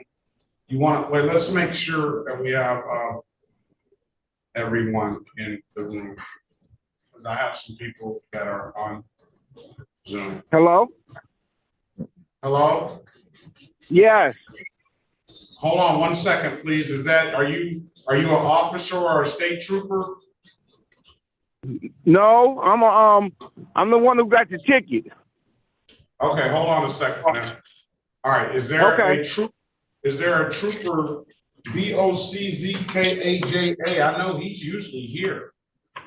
you want to wait. Let's make sure that we have everyone in the room because I have some people that are on Zoom. Hello? Hello? Yes. Hold on 1 second, please. Are you an officer or a state trooper? No, I'm the one who got the ticket. Okay, hold on a second now. All right, is there a trooper BOCZKAJA? I know he's usually here.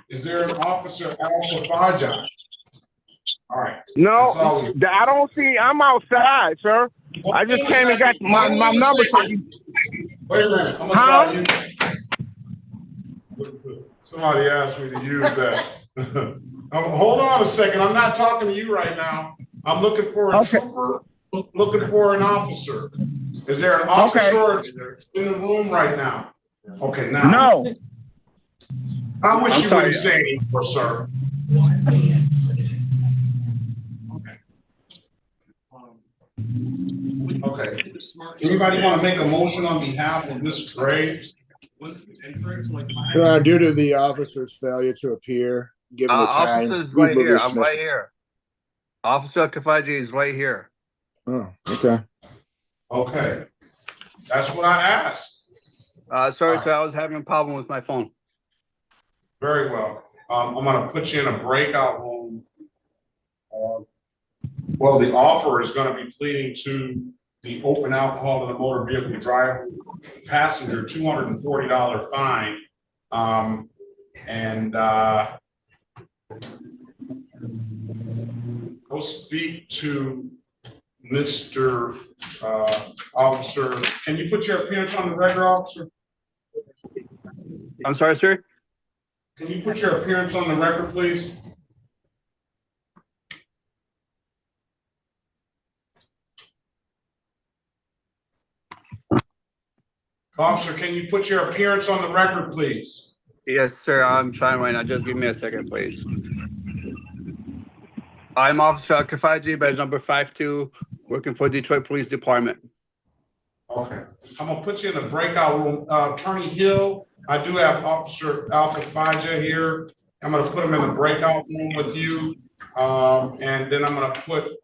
Is there an officer Alpha Faja? All right. No, I don't see. I'm outside, sir. Well, I just came and got my number. Wait a minute. I'm gonna start you. Somebody asked me to use that. Hold on a second. I'm not talking to you right now. I'm looking for a trooper looking for an officer. Is there an officer in the room right now? Okay, now. No. I wish I'm you sorry. wouldn't say anymore, sir. Okay. Anybody want to make a motion on behalf of Ms. Graves? Your Honor, due to the officer's failure to appear, given the time, Officer's we right will here. I'm dismiss right it. here. Officer Kafaji is right here. Oh, okay. Okay. That's what I asked. Sorry, sir. I was having a problem with my phone. Very well. I'm going to put you in a breakout room. Well, the offer is going to be pleading to the open alcohol in the motor vehicle driver passenger $240 fine. Go speak to Mr. Officer. Can you put your appearance on the record, officer? I'm sorry, sir. Can you put your appearance on the record, please? Officer, can you put your appearance on the record, please? Yes, sir. I'm trying right now. Just give me a second, please. I'm Officer Kafaji, badge number 52, working for Detroit Police Department. Okay. I'm going to put you in the breakout room. Attorney Hill, I do have Officer Al-Kafaja here. I'm going to put him in the breakout room with you. And then I'm going to put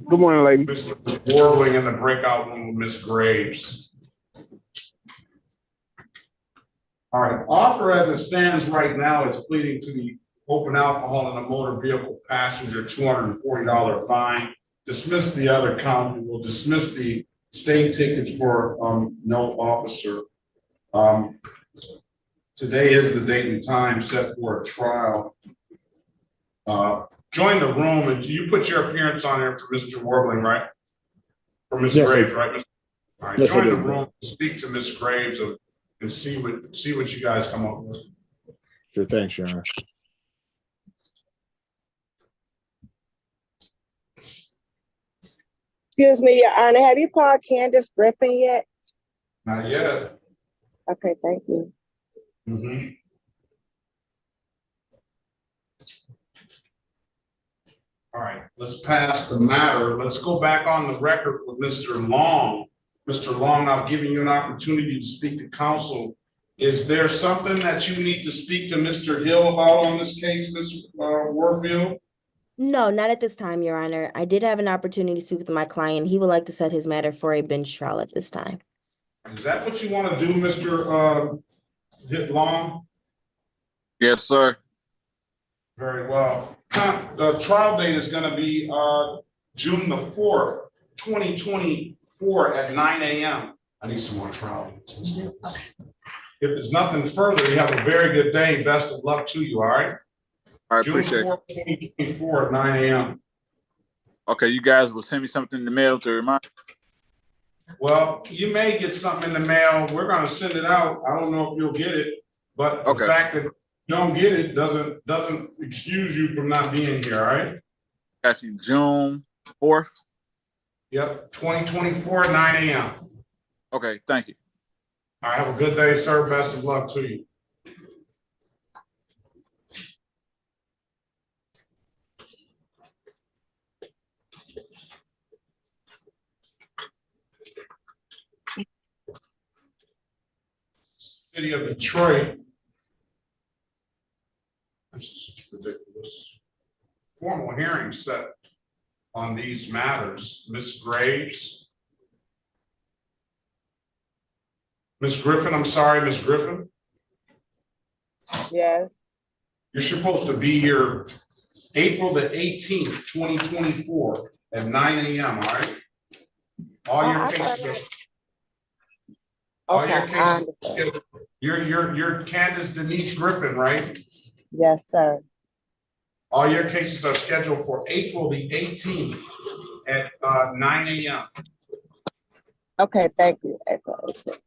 Good morning, lady. Mr. Warbling in the breakout room with Ms. Graves. All right, offer as it stands right now is pleading to the open alcohol in a motor vehicle passenger $240 fine. Dismiss the other count. We will dismiss the state tickets for no officer. Today is the date and time set for a trial. Join the room and you put your appearance on there for Mr. Warbling, right? For Ms. Yes, Graves, sir. right? All right, Yes, I join the did. room, speak to Ms. Graves and see what you guys come up with. Sure, thanks, Your Honor. Excuse me, Your Honor, have you called Candace Griffin yet? Not yet. Okay, thank you. All right, let's pass the matter. Let's go back on the record with Mr. Long. Mr. Long, I've given you an opportunity to speak to counsel. Is there something that you need to speak to Mr. Hill about on this case, Ms. Warfield? No, not at this time, Your Honor. I did have an opportunity to speak with my client. He would like to set his matter for a bench trial at this time. Is that what you want to do, Mr. Long? Yes, sir. Very well. The trial date is going to be June the 4th, 2024 at 9 a.m. I need some more trial dates. If there's nothing further, you have a very good day. Best of luck to you, all right? I June appreciate 4th, 2024 at 9 a.m. Okay, you guys will send me something in the mail to remind. Well, you may get something in the mail. We're going to send it out. I don't know if you'll get it, but the fact that you don't get it doesn't excuse you from not being here, all right? Got you June 4th? Yep, 2024 at 9 a.m. Okay, thank you. All right, have a good day, sir. Best of luck to you. City of Detroit. This is ridiculous. Formal hearing set on these matters. Ms. Graves. Ms. Griffin, I'm sorry, Ms. Griffin. Yes. You're supposed to be here April the 18th, 2024 at 9 a.m., all right? All your cases are you're Candace Denise Griffin, right? Yes, sir. All your cases are scheduled for April the 18th at 9 a.m. Okay, thank you. April 18th.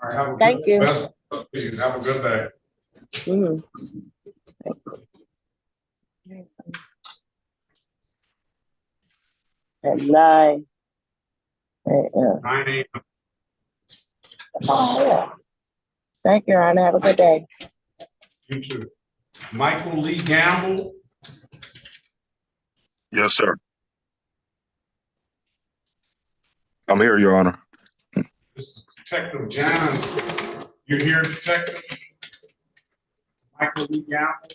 All right, have a Thank good, you. Please, have a good day. Mhm. At 9 a.m. 9 a.m. Oh, yeah. Thank you, Your Honor. Have a good day. You too. Michael Lee Gamble. Yes, sir. I'm here, Your Honor. This is Detective Janice. You're here, Detective Michael Lee Gamble.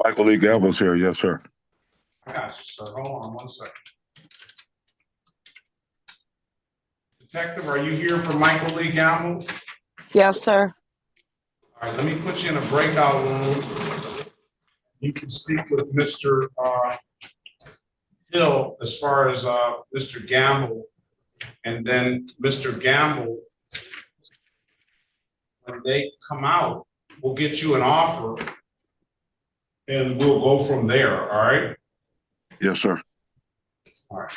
Michael Lee Gamble's here. Yes, sir. I got you, sir. Hold on one second. Detective, are you here for Michael Lee Gamble? Yes, sir. All right, let me put you in a breakout room. You can speak with Mr. Hill as far as Mr. Gamble. And then Mr. Gamble, when they come out, we'll get you an offer and we'll go from there, all right? Yes, sir. All right.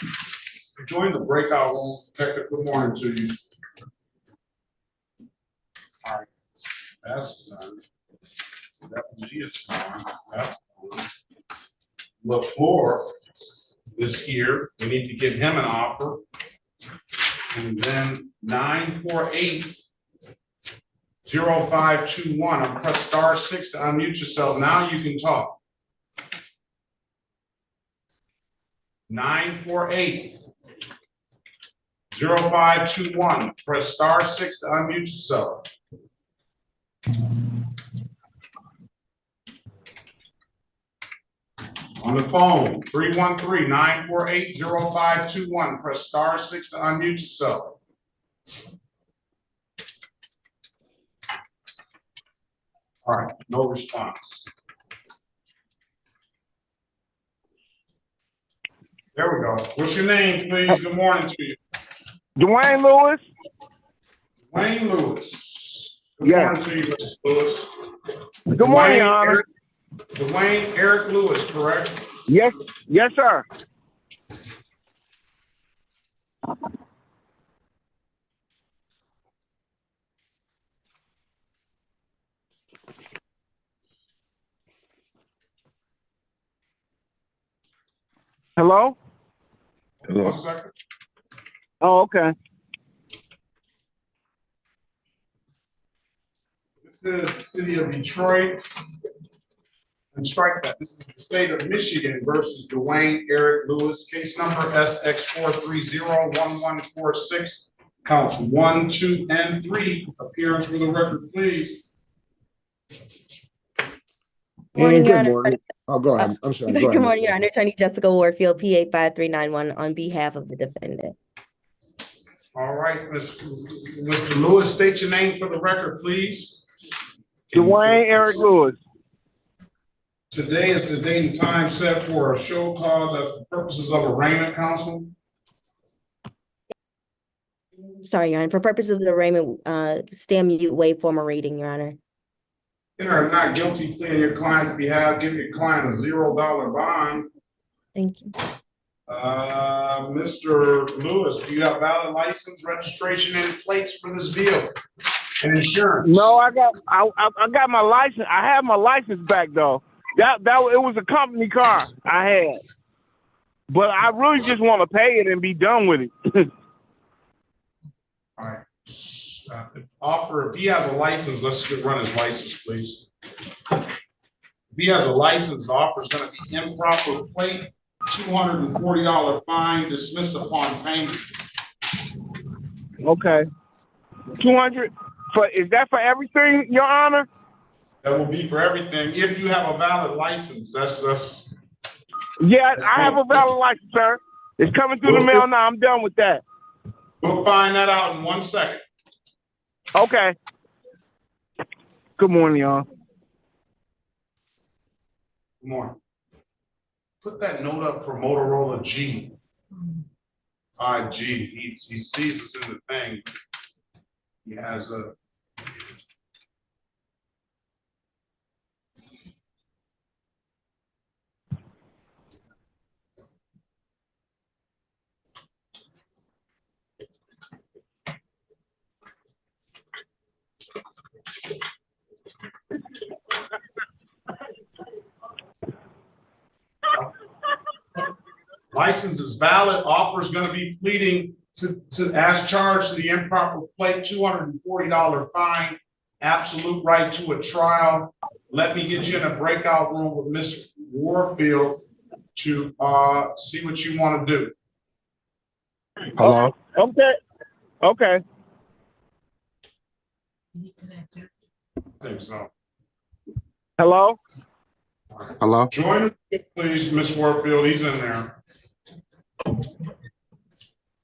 Join the breakout room. Detective, good morning to you. All right. That's done. That was just fine. That's fine. LaFleur is here. We need to get him an offer. And then 948-0521. I'm press *6 to unmute yourself. Now you can talk. 948-0521. Press *6 to unmute yourself. On the phone, 313-948-0521. Press *6 to unmute yourself. All right, no response. There we go. What's your name, please? Good morning to you. Dwayne Lewis. Dwayne Lewis. Good Yes. morning to you, Mr. Lewis. Good morning, Your Honor. Dwayne Eric Lewis, correct? Yes, yes, sir. Hello? Hello. 1 second. Oh, okay. This is the city of Detroit. And strike that. This is the state of Michigan versus Dwayne Eric Lewis. Case number SX4301146. Counts 1, 2, and 3. Appearance for the record, please. Morning, And Your good Honor. morning. Oh, go ahead. I'm sorry. Go Good ahead. morning, Your Honor. Attorney Jessica Warfield, PA 5391, on behalf of the defendant. All right, Mr. Lewis, state your name for the record, please. Dwayne Eric Lewis. Today is the date and time set for a show cause as for purposes of arraignment, counsel. Sorry, Your Honor. For purposes of the arraignment, stand mute, waive formal reading, Your Honor. Enter a not guilty plea on your client's behalf. Give your client a $0 bond. Thank you. Mr. Lewis, do you have valid license, registration, and plates for this vehicle and insurance? No, I got my license. I have my license back though. That it was a company car I had, but I really just want to pay it and be done with it. All right. If he has a license, let's run his license, please. If he has a license, the offer is going to be improper plate, $240 fine, dismissed upon payment. Okay. 200 is that for everything, Your Honor? That will be for everything. If you have a valid license, that's. Yeah, I have a valid license, sir. It's coming through the mail now. I'm done with that. We'll find that out in 1 second. Okay. Good morning, y'all. Good morning. Put that note up for Motorola G. 5G. He sees us in the thing. He has a. License is valid. Offer is gonna be pleading to as charged to the improper plate, $240 fine, absolute right to a trial. Let me get you in a breakout room with Ms. Warfield to see what you want to do. Hello? Okay. Okay. I think so. Hello? Hello? Join us, please, Ms. Warfield. He's in there.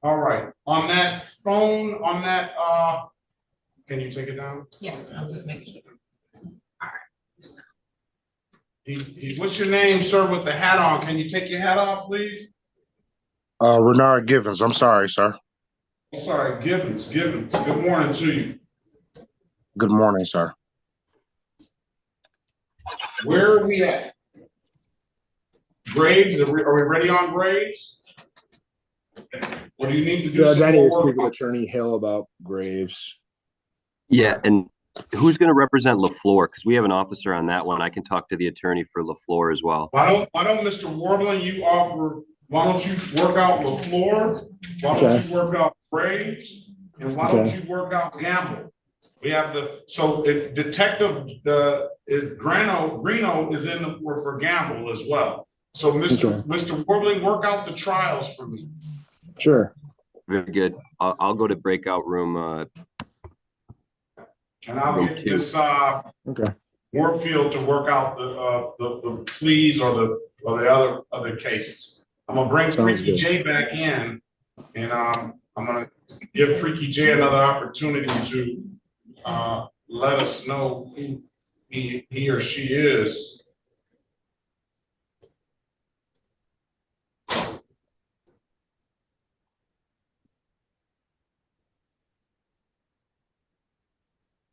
All right. On that phone, on that, can you take it down? Yes, I was just making sure. What's your name, sir, with the hat on? Can you take your hat off, please? Renard Givens. I'm sorry, sir. Sorry, Givens. Good morning to you. Good morning, sir. Where are we at? Graves, are we ready on Graves? Or do you need to do Judge, some I need to more speak work? with Attorney Hill about Graves. Yeah, and who's going to represent LaFleur? Because we have an officer on that one. I can talk to the attorney for LaFleur as well. Why don't Mr. Warbling, why don't you work out LaFleur? Why don't you work out Graves? And why don't you work out Gamble? We have if Detective Greno is in for Gamble as well. So Mr. Warbling, work out the trials for me. Sure. Very good. I'll go to breakout room. And I'll get this Warfield to work out the pleas or the other cases. I'm gonna bring Freaky J back in, and I'm gonna give Freaky J another opportunity to let us know who he or she is.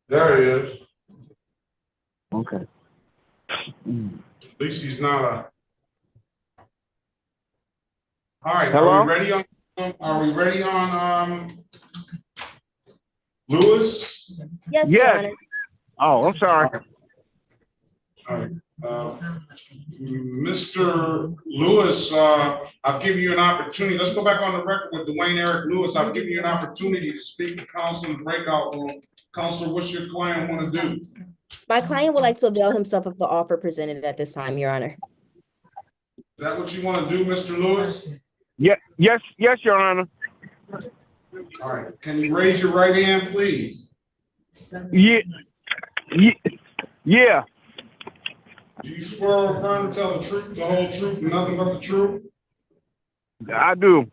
There he is. Okay. At least he's not a. All right. Hello? Are we ready on Lewis? Yes, Yes. Your Honor. Oh, I'm sorry. All right. Mr. Lewis, I've given you an opportunity. Let's go back on the record with Dwayne Eric Lewis. I've given you an opportunity to speak to counsel in the breakout room. Counselor, what's your client want to do? My client would like to avail himself of the offer presented at this time, Your Honor. Is that what you want to do, Mr. Lewis? Yeah, yes, Your Honor. All right. Can you raise your right hand, please? Yeah. Do you swear or affirm to tell the truth, the whole truth, and nothing but the truth? I do.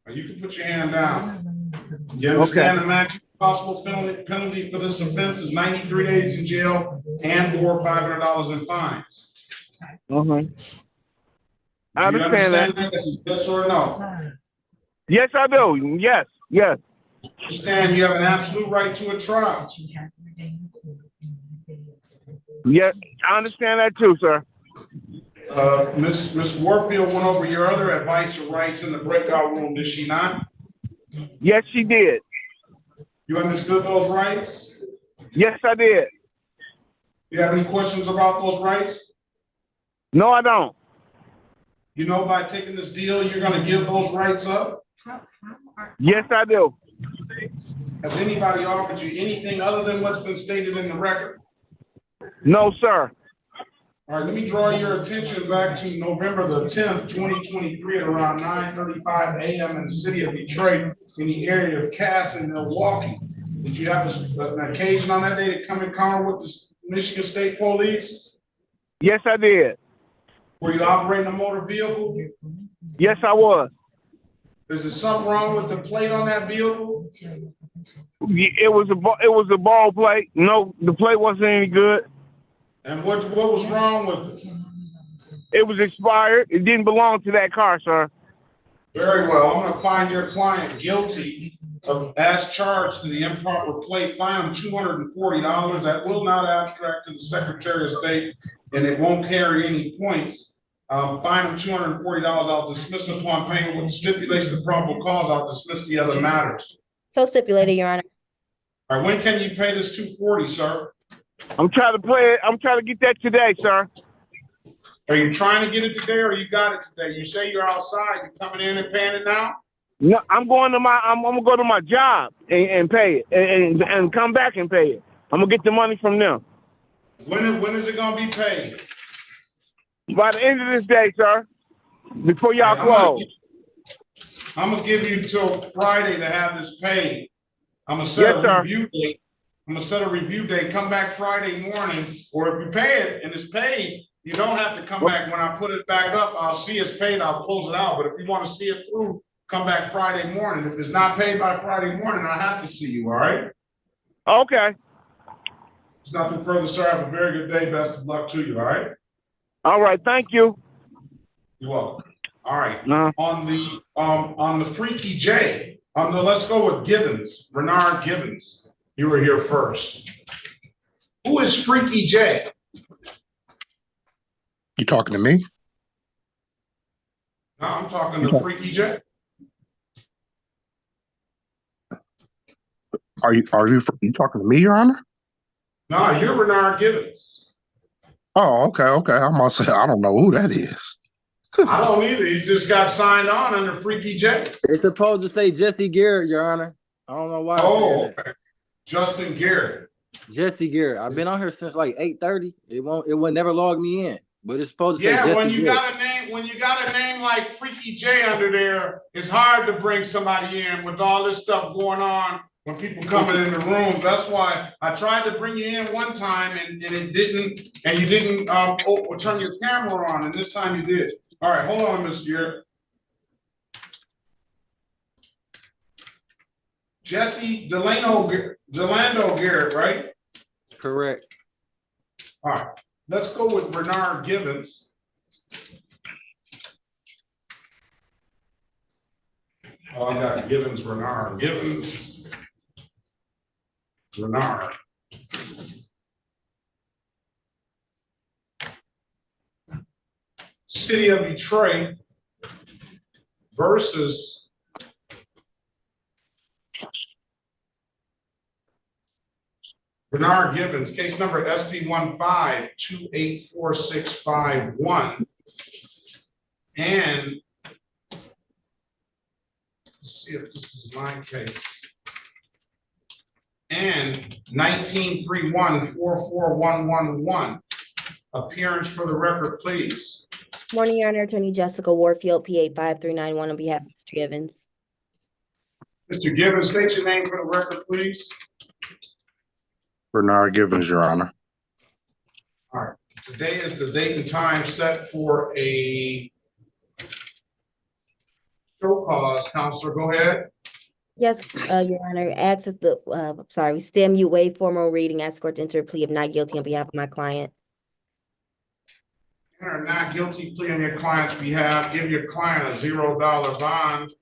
You can put your hand down. You understand the maximum possible penalty for this offense is 93 days in jail and/or $500 in fines. I Do you understand that. Yes or no? Yes, I do. Yes. Understand you have an absolute right to a trial. Yes, I understand that too, sir. Ms. Warfield went over your other advice or rights in the breakout room, did she not? Yes, she did. You understood those rights? Yes, I did. You have any questions about those rights? No, I don't. You know, by taking this deal, you're gonna give those rights up? Yes, I do. Has anybody offered you anything other than what's been stated in the record? No, sir. All right, let me draw your attention back to November the 10th, 2023 at around 9:35 a.m. in the city of Detroit in the area of Cass and Milwaukee. Did you have an occasion on that day to come in encounter with the Michigan State Police? Yes, I did. Were you operating a motor vehicle? Yes, I was. Is there something wrong with the plate on that vehicle? It was a ball plate. No, the plate wasn't any good. And what was wrong with it? It was expired. It didn't belong to that car, sir. Very well. I'm gonna find your client guilty of as charged to the improper plate. Fine him $240. That will not abstract to the Secretary of State, and it won't carry any points. Fine him $240. I'll dismiss upon payment with stipulation of probable cause. I'll dismiss the other matters. So stipulated, Your Honor. All right, when can you pay this $240, sir? I'm trying to play it. I'm trying to get that today, sir. Are you trying to get it today or you got it today? You say you're outside, you're coming in and paying it now? No, I'm gonna go to my job and pay it and come back and pay it. I'm gonna get the money from them. When is it gonna be paid? By the end of this day, sir. Before y'all close. I'm gonna give you till Friday to have this paid. I'm gonna set a review date. I'm gonna set a review date. Come back Friday morning, or if you pay it and it's paid, you don't have to come back. When I put it back up, I'll see it's paid. I'll close it out. But if you want to see it through, come back Friday morning. If it's not paid by Friday morning, I have to see you. All right? Okay. There's nothing further, sir. Have a very good day. Best of luck to you. All right? All right. Thank you. You're welcome. All right. On the Freaky J, let's go with Gibbons, Renard Gibbons. You were here first. Who is Freaky J? You talking to me? No, I'm talking to Freaky J. Are you talking to me, Your Honor? No, you're Renard Gibbons. Oh, okay. I'm gonna say I don't know who that is. I don't either. He just got signed on under Freaky J. It's supposed to say Jesse Garrett, Your Honor. I don't know why. Oh, okay. Justin Garrett. Jesse Garrett. I've been on here since like 8:30. It would never log me in. But it's supposed to say Jesse when you Garrett. when you got a name like Freaky J under there, it's hard to bring somebody in with all this stuff going on when people coming in the rooms. That's why I tried to bring you in one time and it didn't, and you didn't turn your camera on, and this time you did. All right, hold on, Mr. Garrett. Jesse Delano Garrett, right? Correct. All right, let's go with Renard Gibbons. Oh, I got Gibbons, Renard. Gibbons, Renard. City of Detroit versus Renard Gibbons, case number SB 152844651. And let's see if this is my case. And 19314411. Appearance for the record, please. Morning, Your Honor. Attorney Jessica Warfield, PA 5391 on behalf of Mr. Givens. Mr. Givens, state your name for the record, please. Renard Givens, Your Honor. All right. Today is the date and time set for a show cause. Counselor, go ahead. Yes, Your Honor. Ask if the stem you waive formal reading, ask court to enter a plea of not guilty on behalf of my client. Enter a not guilty plea on your client's behalf. Give your client a $0 bond.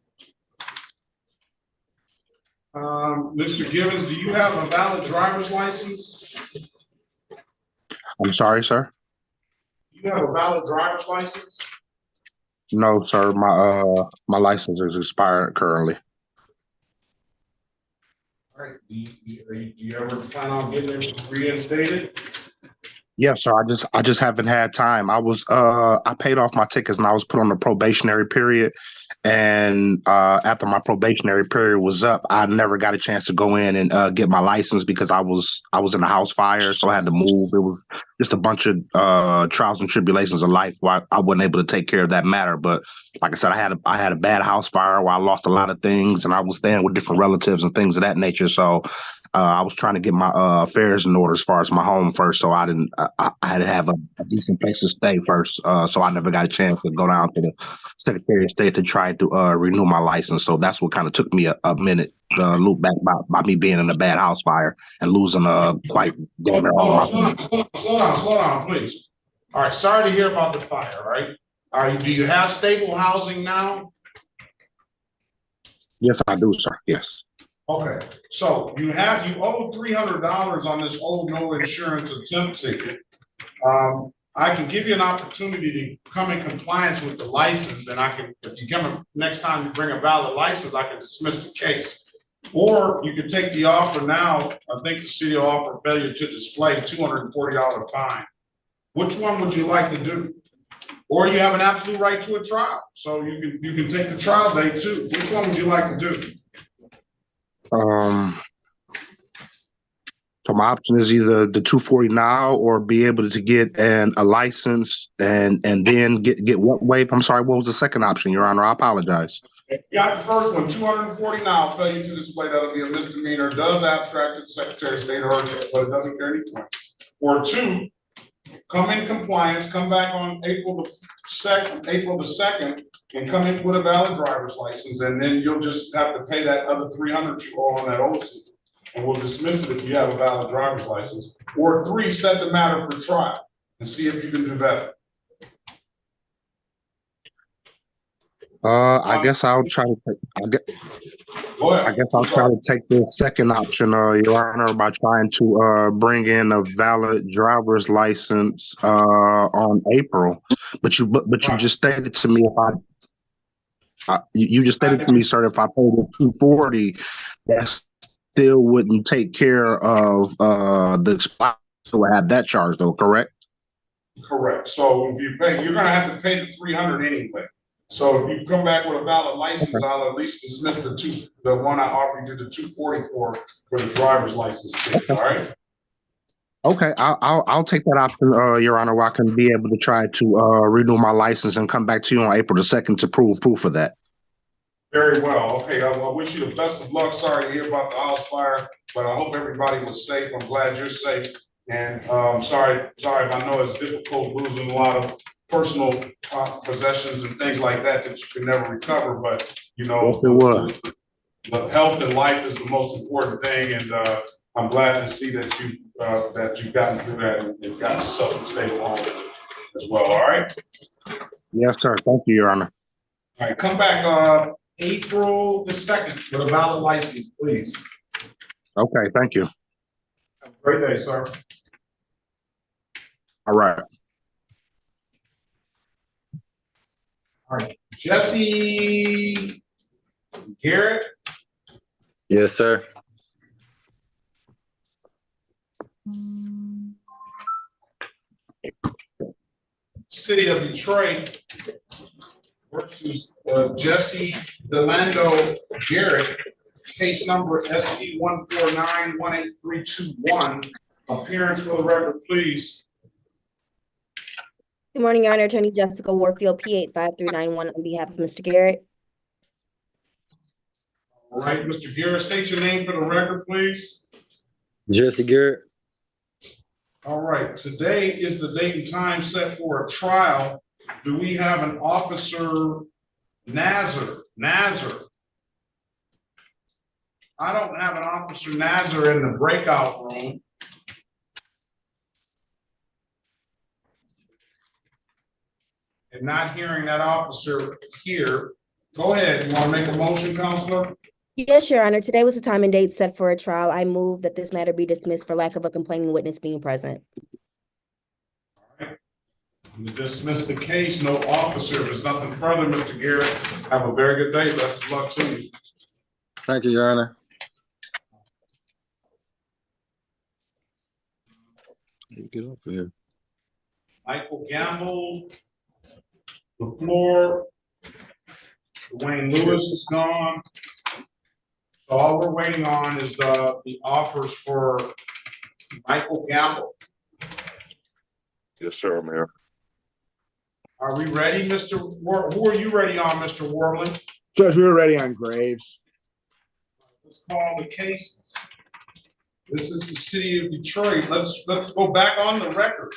Mr. Givens, do you have a valid driver's license? I'm sorry, sir. Do you have a valid driver's license? No, sir. My license is expired currently. All right. Do you ever plan on getting it reinstated? Yes, sir. I just haven't had time. I paid off my tickets and I was put on the probationary period. And after my probationary period was up, I never got a chance to go in and get my license because I was in a house fire, so I had to move. It was just a bunch of trials and tribulations of life where I wasn't able to take care of that matter. But like I said, I had a bad house fire where I lost a lot of things, and I was staying with different relatives and things of that nature. So I was trying to get my affairs in order as far as my home first, so I had to have a decent place to stay first. So I never got a chance to go down to the Secretary of State to try to renew my license. So that's what kind of took me a minute to loop back by me being in a bad house fire and losing quite damn near all my Slow down, please. All right, sorry to hear about the fire. All right, do you have stable housing now? Yes, I do, sir. Yes. Okay, so you owe $300 on this old no insurance attempt ticket. I can give you an opportunity to come in compliance with the license, and if you come next time you bring a valid license, I can dismiss the case. Or you could take the offer now. I think the city will offer failure to display $240 fine. Which one would you like to do? Or you have an absolute right to a trial. So you can take the trial date too. Which one would you like to do? So my option is either the 240 now or be able to get a license and then get what waive? I'm sorry, what was the second option, Your Honor? I apologize. You got the first one, 240 now, failure to display, that'll be a misdemeanor, does abstract to the Secretary of State or but it doesn't carry any points. Or 2, come in compliance, come back on April the 2nd, and come in with a valid driver's license, and then you'll just have to pay that other 300 you owe on that old ticket. And we'll dismiss it if you have a valid driver's license. Or 3, set the matter for trial and see if you can do better. I guess I'll try to take the second option, Your Honor, by trying to bring in a valid driver's license on April. But you just stated to me you just stated to me, sir, if I pay the 240, that still wouldn't take care of the expiry. So I have that charge though, correct? Correct. So if you pay, you're gonna have to pay the 300 anyway. So if you come back with a valid license, okay, I'll at least dismiss the one I offered you, the 244 for the driver's license. Okay. All right. Okay, I'll take that option, Your Honor, where I can be able to try to renew my license and come back to you on April the 2nd to prove proof of that. Very well. Okay, I wish you the best of luck. Sorry to hear about the house fire, but I hope everybody was safe. I'm glad you're safe. And sorry if I know it's difficult losing a lot of personal possessions and things like that you can never recover. But you know, the health and life is the most important thing. And I'm glad to see that you've gotten through that and got yourself to stay home as well. All right. Yes, sir. Thank you, Your Honor. All right, come back April the 2nd with a valid license, please. Okay, thank you. Have a great day, sir. All right. All right, Jesse Garrett. Yes, sir. City of Detroit versus Jesse Delando Garrett, case number SP 149-18321. Appearance for the record, please. Good morning, Your Honor. Attorney Jessica Warfield, P85391 on behalf of Mr. Garrett. All right, Mr. Garrett, state your name for the record, please. Jesse Garrett. All right, today is the date and time set for a trial. Do we have an officer, Nazar? I don't have an officer Nazar in the breakout room. And not hearing that officer here. Go ahead, you want to make a motion, Counselor? Yes, Your Honor. Today was the time and date set for a trial. I move that this matter be dismissed for lack of a complaining witness being present. All right. Dismiss the case, no officer. If there's nothing further, Mr. Garrett, have a very good day. Best of luck to you. Thank you, Your Honor. Get off of here. Michael Gamble, the floor. Dwayne Lewis is gone. So all we're waiting on is the offers for Michael Gamble. Yes, sir, Mayor. Are we ready, Mr. Who are you ready on, Mr. Warbling? Judge, we were ready on Graves. Let's call the cases. This is the city of Detroit. Let's go back on the record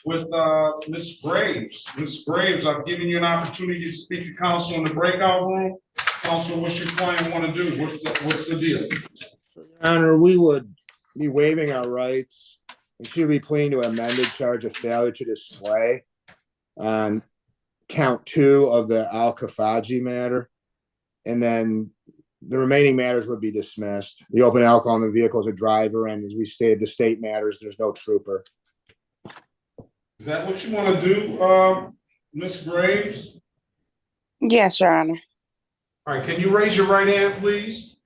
with Ms. Graves. Ms. Graves, I've given you an opportunity to speak to counsel in the breakout room. Counsel, what's your client want to do? What's the deal? Your Honor, we would be waiving our rights and should be pleading to an amended charge of failure to display on count 2 of the Al-Kafaji matter. And then the remaining matters would be dismissed. The open alcohol in the vehicle is a driver, and as we stated, the state matters, there's no trooper. Is that what you want to do, Ms. Graves? Yes, Your Honor. All right, can you raise your right hand, please?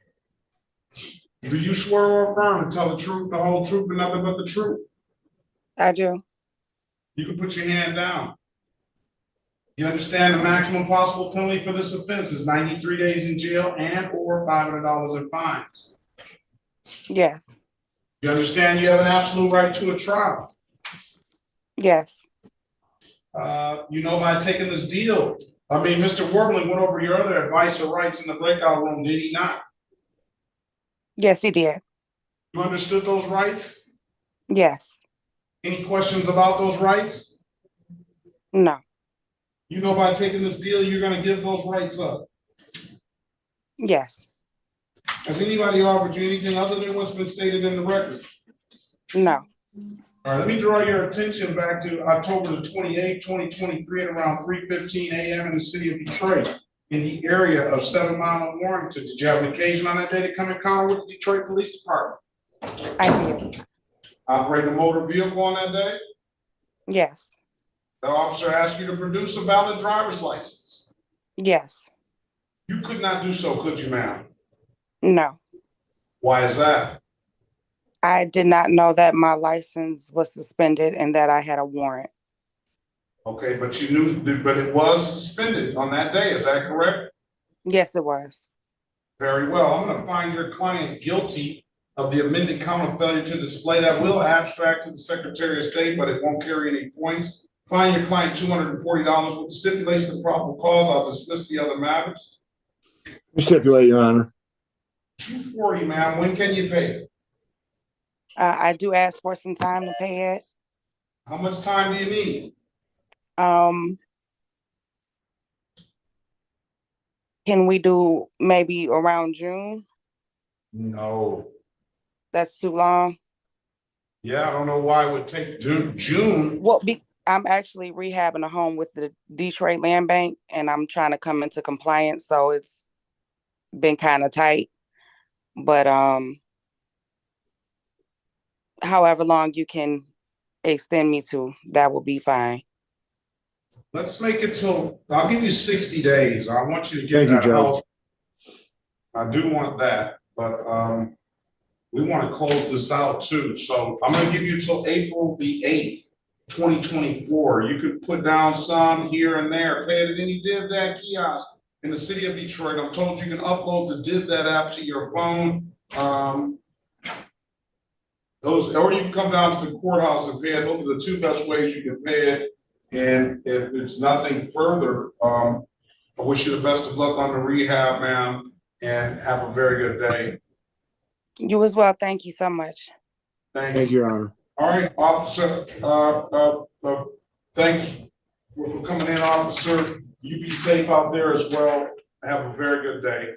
Do you swear or affirm to tell the truth, the whole truth, and nothing but the truth? I do. You can put your hand down. You understand the maximum possible penalty for this offense is 93 days in jail and or $500 in fines. Yes. You understand you have an absolute right to a trial. Yes. You know, by taking this deal, I mean, Mr. Warbling went over your other advice or rights in the breakout room, did he not? Yes, he did. You understood those rights? Yes. Any questions about those rights? No. You know, by taking this deal, you're going to give those rights up. Yes. Has anybody offered you anything other than what's been stated in the record? No. All right, let me draw your attention back to October the 28th, 2023 at around 3:15 a.m. in the city of Detroit in the area of 7 Mile and Warrington. Did you have an occasion on that day to come in contact with the Detroit Police Department? I did. Operate a motor vehicle on that day? Yes. The officer asked you to produce a valid driver's license. Yes. You could not do so, could you, ma'am? No. Why is that? I did not know that my license was suspended and that I had a warrant. Okay, but you knew, but it was suspended on that day, is that correct? Yes, it was. Very well. I'm going to find your client guilty of the amended count of failure to display. That will abstract to the Secretary of State, but it won't carry any points. Fine your client $240 with stipulation of probable cause. I'll dismiss the other matters. Stipulate, Your Honor. $240, ma'am. When can you pay it? I do ask for some time to pay it. How much time do you need? Can we do maybe around June? No. That's too long. Yeah, I don't know why it would take June. Well, I'm actually rehabbing a home with the Detroit Land Bank, and I'm trying to come into compliance, so it's been kind of tight. But however long you can extend me to, that will be fine. Let's make it till, I'll give you 60 days. I want you to get Thank you, that Judge. house. I do want that, but we want to close this out too. So I'm going to give you till April the 8th, 2024. You could put down some here and there, pay it at any DivDad kiosk in the city of Detroit. I'm told you can upload the DivDad app to your phone. Or you can come down to the courthouse and pay it. Those are the two best ways you can pay it. And if it's nothing further, I wish you the best of luck on the rehab, ma'am, and have a very good day. You as well. Thank you so much. Thank you, Your Honor. All right, officer, thank you for coming in, officer. You be safe out there as well. Have a very good day.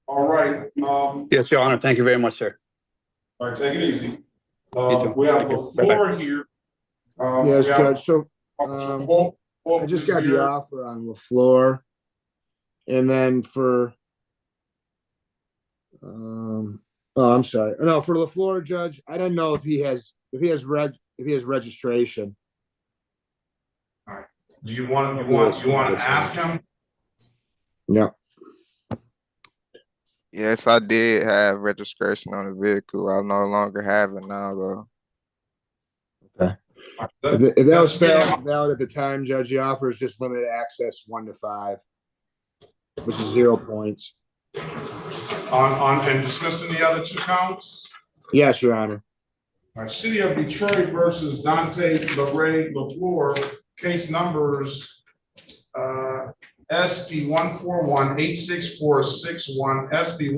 All right. Yes, Your Honor. Thank you very much, sir. All right, take it easy. You too. We have Thank the you. floor Bye-bye. here. Yes, we have Judge. So Officer I just got the offer on LaFleur. And then for I'm sorry. No, for LaFleur, Judge, I don't know if he has registration. All right. Do you want to ask him? No. Yes, I did have registration on the vehicle. I no longer have it now, though. Okay. If that was valid at the time, Judge, the offer is just limited access 1 to 5, which is 0 points. And dismissing the other 2 counts? Yes, Your Honor. All right, City of Detroit versus Dante LaFleur, case numbers SB 141-86461, SB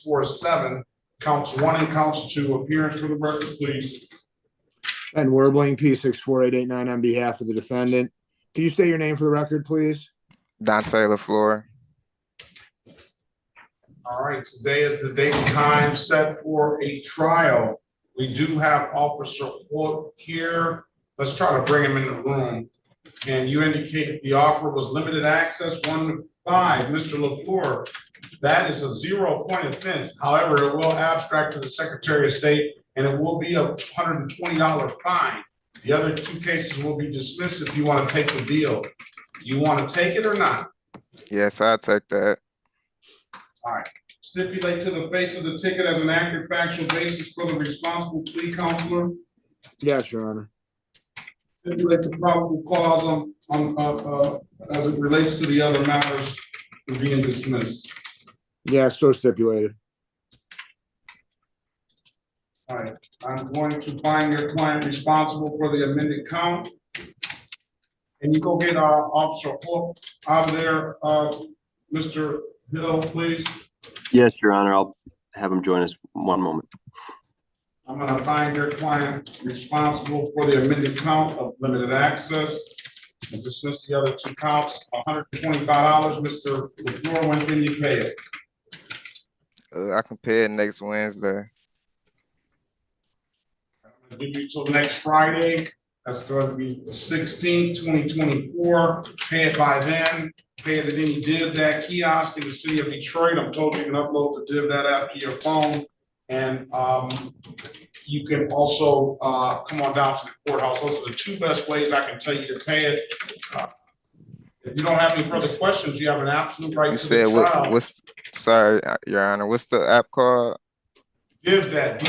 141-864-7, counts 1 and counts 2. Appearance for the record, please. And Warbling, P64889 on behalf of the defendant. Can you state your name for the record, please? Dante LaFleur. All right, today is the date and time set for a trial. We do have Officer Hook here. Let's try to bring him in the room. And you indicate the offer was limited access 1 to 5. Mr. LaFleur, that is a 0 point offense. However, it will abstract to the Secretary of State and it will be a $120 fine. The other 2 cases will be dismissed if you want to take the deal. You want to take it or not? Yes, I'll take that. All right. Stipulate to the face of the ticket as an accurate factual basis for the responsible plea, counselor. Yes, Your Honor. Stipulate the probable cause as it relates to the other matters for being dismissed. Yeah, so stipulated. All right, I'm going to find your client responsible for the amended count. And you go get Officer Hook out of there, Mr. Hill, please. Yes, Your Honor. I'll have him join us one moment. I'm gonna find your client responsible for the amended count of limited access and dismiss the other two counts, $125. Mr. LaFleur, when can you pay it? I can pay it next Wednesday. I'm gonna give you till next Friday. That's going to be the 16th, 2024. Pay it by then. Pay it at any DivDat kiosk in the city of Detroit. I'm told you can upload the DivDat app to your phone. And you can also come on down to the courthouse. Those are the two best ways I can tell you to pay it. If you don't have any further questions, you have an absolute right to the trial. Sorry, Your Honor, what's the app called? DivDat,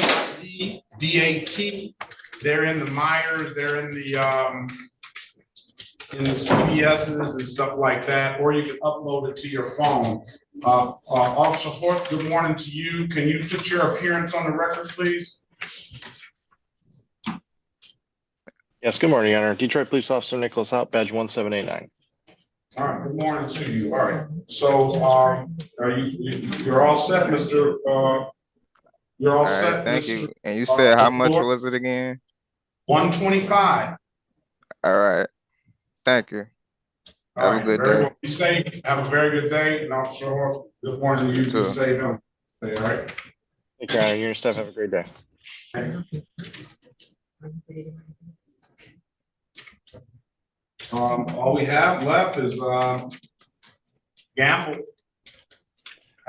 D-A-T. They're in the Myers, they're in the CBS's and stuff like that, or you can upload it to your phone. Officer Hort, good morning to you. Can you put your appearance on the record, please? Yes, good morning, Your Honor. Detroit Police Officer Nicholas Hopp, badge 1789. All right, good morning to you. All right, so you're all set, Mr. You're all set. Thank you. And you said how much Hort? was it again? 125. All right. Thank you. Have a good day. Well, be safe. Have a very good day. And Officer Hort, good morning to you. Be safe. All right. Thank you, Your Honor. You and your staff have a great day. All we have left is Gamble.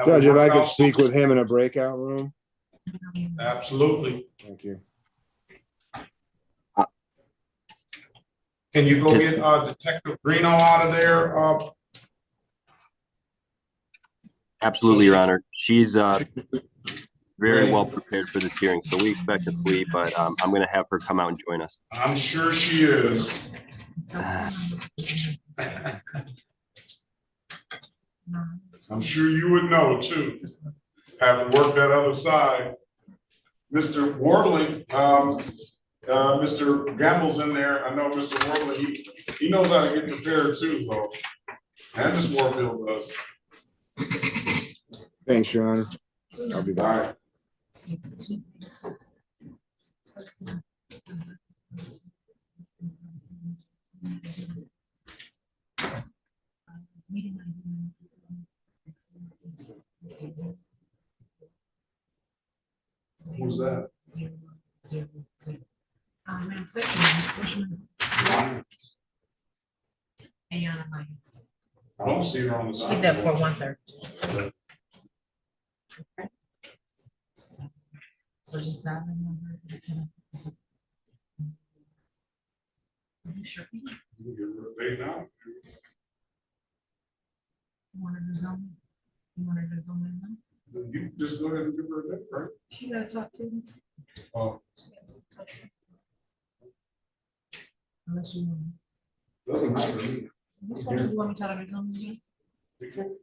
Judge, if I could speak with him in a breakout room. Absolutely. Thank you. Can you go get Detective Greeno out of there? Absolutely, Your Honor. She's very well prepared for this hearing, so we expect a plea, but I'm going to have her come out and join us. I'm sure she is. I'm sure you would know too, having worked that other side. Mr. Warbling, Mr. Gamble's in there. I know Mr. Warbling, he knows how to get prepared too, though. And Ms. Warfield does. Thanks, Your Honor. I'll be back. Who's that? Ma'am, Ayana Lyons. I don't see her on the side. She's at 4130. Okay. So just dial the number. Are you sure? You can give her a date now. You want to do Zoom? You want to do Zoom in now? Then you just go ahead and give her a date, right? She gotta talk to me. Oh. Unless you want. Doesn't matter to me. Which one do you want me to tell her to Zoom again? You can.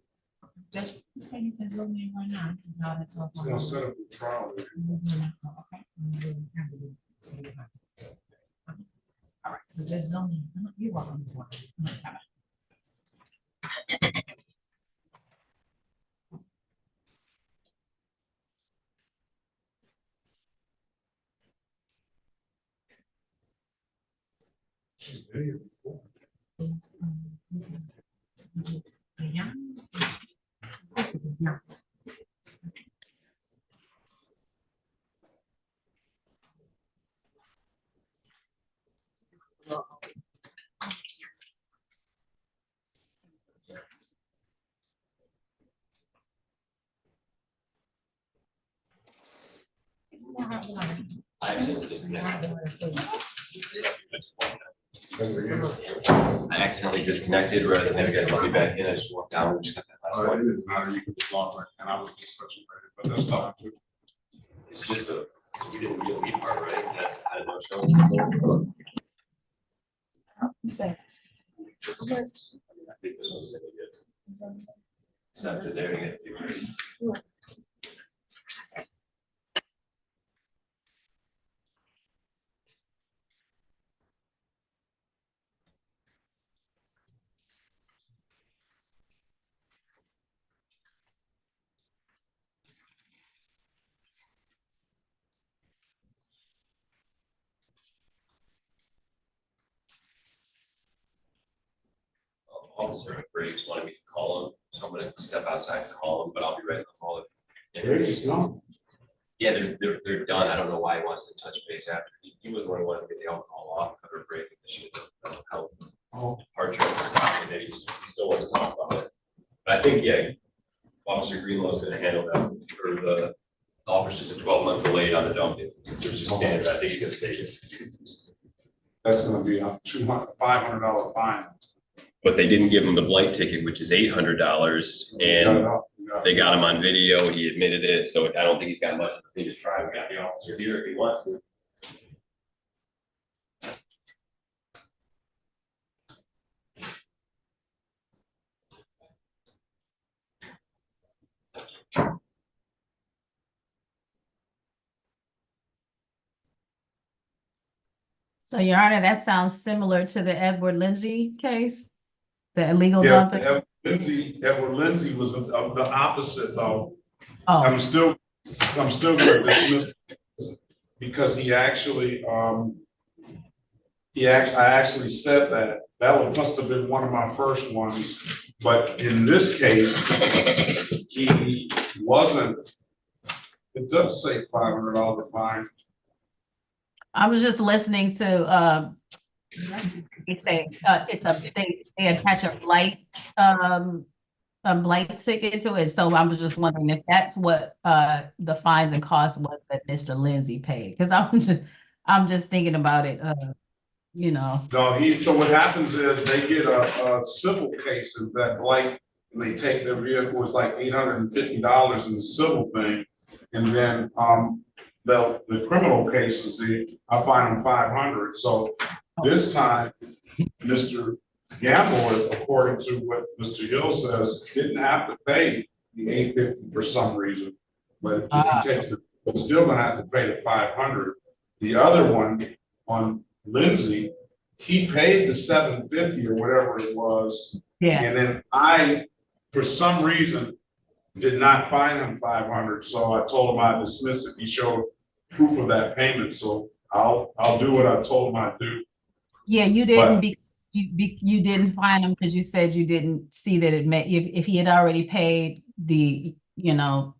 Just say you can Zoom in right now. No, that's all. It's gonna set up a trial. Okay. All right, so just Zoom in. You're welcome. She's been here before. I accidentally disconnected. Rather than have you guys let me back in. I just walked down and just got that last one. It doesn't matter. You can just log right, and I was just touching, but that's not. It's just a You didn't read the part, right? That much else. Say. I think this one's gonna get. It's not just there yet. Officer Briggs wanted me to call him, so I'm gonna step outside and call him, but I'll be ready to call him. Briggs is gone. Yeah, they're done. I don't know why he wants to touch base after. He was the one who wanted to get the alcohol off, cover break, health departure and stuff, and then he still wasn't talking about it. But I think, yeah, Officer Greenlow's gonna handle that, or the officer's a 12-month delay on the dump. There's just standard. I think he's gonna take it. That's gonna be a $500 fine. But they didn't give him the blight ticket, which is $800, and they got him on video. He admitted it, so I don't think he's got much of a thing to try. We got the officer here if he wants to. So, Your Honor, that sounds similar to the Edward Lindsay case, the illegal Yeah, dumping. Edward Lindsay was the opposite though. Oh. I'm still gonna dismiss this because I actually said that must have been one of my first ones, but in this case, he wasn't. It does say $500 fine. I was just listening to, they attach a blight ticket to it. So I was just wondering if that's what, the fines and costs was that Mr. Lindsay paid. Cause I'm just thinking about it, you know. No, so what happens is they get a civil case in that blight, and they take their vehicle, it's like $850 in the civil thing. And then, the criminal cases, I fine them $500. So this time, Mr. Gamble, according to what Mr. Hill says, didn't have to pay the $850 for some reason. But if he takes he's still gonna have to pay the $500. The other one on Lindsay, he paid the $750 or whatever it was. Yeah. And then I, for some reason, did not fine him $500. So I told him I'd dismiss if he showed proof of that payment. So I'll do what I told him I'd do. Yeah, you didn't you didn't fine him because you said you didn't see that it may, if he had already paid the, you know,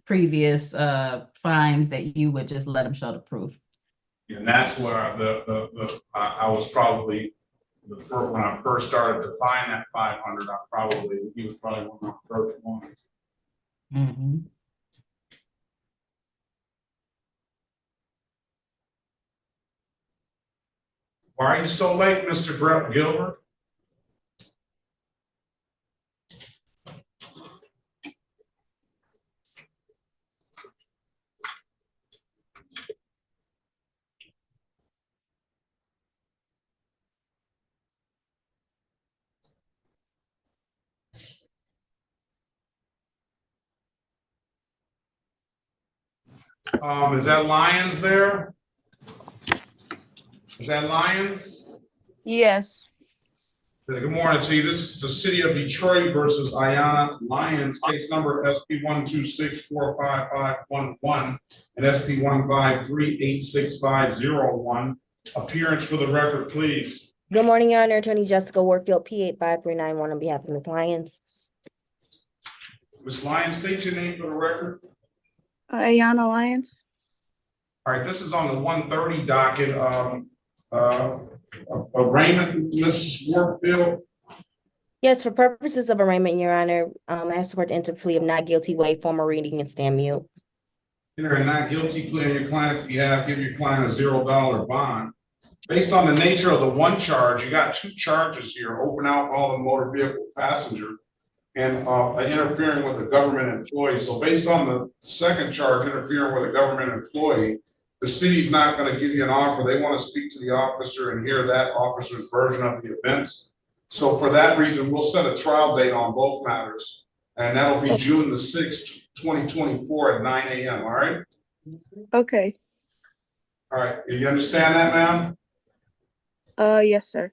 previous fines, that you would just let him show the proof. And that's where I was probably when I first started to fine that $500, he was probably one of my first ones. Mm-hmm. Why are you so late, Mr. Gilbert? Is that Lyons there? Is that Lyons? Yes. Good morning to you. This is the city of Detroit versus Ayanna Lyons, case number SP 126-45511 and SP 153-86501. Appearance for the record, please. Good morning, Your Honor. Attorney Jessica Warfield, P85391 on behalf of the clients. Ms. Lyons, state your name for the record. Ayanna Lyons. All right, this is on the 130 docket. Arraignment, Mrs. Warfield. Yes, for purposes of arraignment, Your Honor, I ask the court to enter plea of not guilty, waive formal reading, and stand mute. Enter a not guilty plea on your client's behalf. Give your client a $0 bond. Based on the nature of the one charge, you got two charges here: open alcohol and motor vehicle passenger, and interfering with a government employee. So based on the second charge, interfering with a government employee, the city's not gonna give you an offer. They want to speak to the officer and hear that officer's version of the events. So for that reason, we'll set a trial date on both matters, and that'll be June the 6th, 2024 at 9 a.m., all right? Okay. All right, you understand that, ma'am? Yes, sir.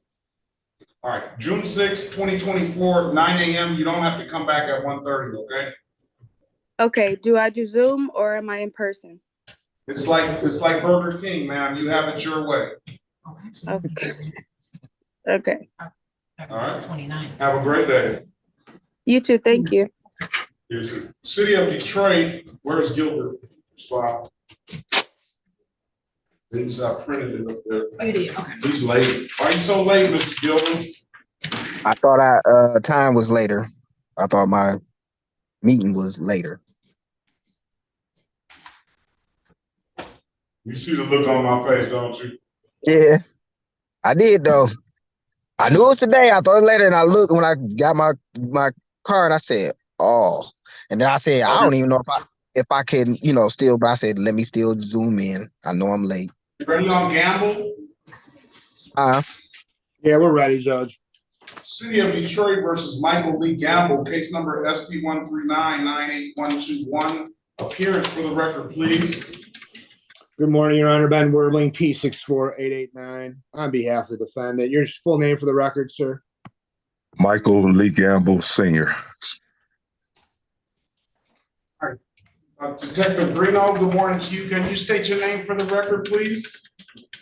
All right, June 6th, 2024, 9 a.m. You don't have to come back at 1:30, okay? Okay. Do I do Zoom or am I in person? It's like Burger King, ma'am. You have it your way. Okay. Okay. All right. Have a great day. You too. Thank you. You too. City of Detroit, where's Gilbert? Spot. Things I printed it up there. Oh, you did, okay. He's late. Why are you so late, Mr. Gilbert? I thought time was later. I thought my meeting was later. You see the look on my face, don't you? Yeah, I did though. I knew it was today. I thought it was later, and I looked when I got my card. I said, "Oh," and then I said, "I don't even know if I can, still." But I said, "Let me still zoom in. I know I'm late." You ready on gamble? Yeah, we're ready, Judge. City of Detroit versus Michael Lee Gamble, case number SP 139-98121. Appearance for the record, please. Good morning, Your Honor. Ben Werbling, P64889, on behalf of the defendant. Your full name for the record, sir? Michael Lee Gamble, Sr. All right. Detective Greeno, good morning to you. Can you state your name for the record, please?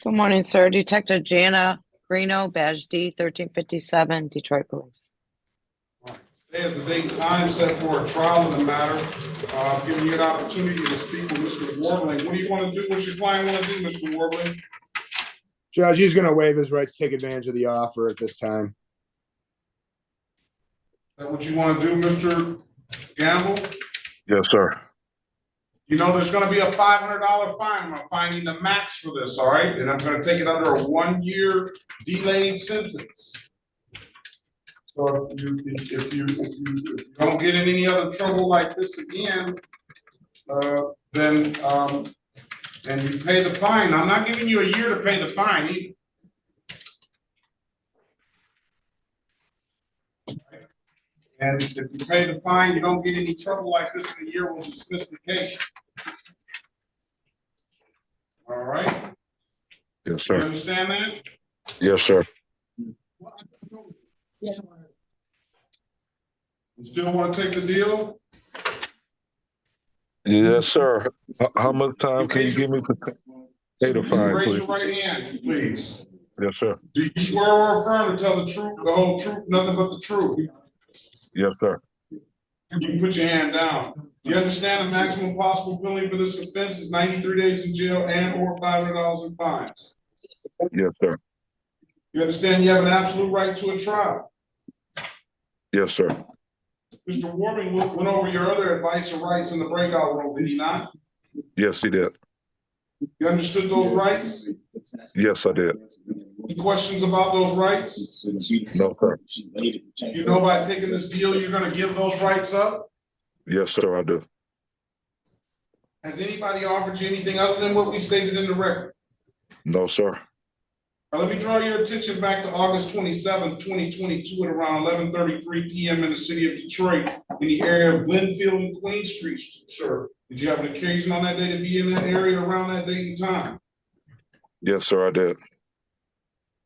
Good morning, sir. Detective Jana Greeno, badge D, 1357, Detroit Police. Today is the date and time set for a trial in the matter. Giving you an opportunity to speak with Mr. Warbling. What do you want to do? What's your client want to do, Mr. Warbling? Judge, he's going to waive his right to take advantage of the offer at this time. Is that what you want to do, Mr. Gamble? Yes, sir. You know, there's going to be a $500 fine. I'm finding the max for this, all right? And I'm going to take it under a 1-year delayed sentence. So if you don't get in any other trouble like this again, then and you pay the fine. I'm not giving you a year to pay the fine either. And if you pay the fine, you don't get any trouble like this in a year, we'll dismiss the case. All right? Yes, sir. You understand that? Yes, sir. You still want to take the deal? Yes, sir. How much time can you give me to pay the fine, Raise please? your right hand, please. Yes, sir. Do you swear or affirm to tell the truth, the whole truth, nothing but the truth? Yes, sir. You can put your hand down. You understand the maximum possible penalty for this offense is 93 days in jail and or $500 in fines. Yes, sir. You understand you have an absolute right to a trial. Yes, sir. Mr. Warming went over your other advice and rights in the breakout room, did he not? Yes, he did. You understood those rights? Yes, I did. Any questions about those rights? No, sir. You know by taking this deal, you're going to give those rights up? Yes, sir, I do. Has anybody offered you anything other than what we stated in the record? No, sir. Now, let me draw your attention back to August 27th, 2022 at around 11:33 p.m. in the city of Detroit in the area of Glenfield and Queen Street, sir. Did you have an occasion on that day to be in that area around that date and time? Yes, sir, I did.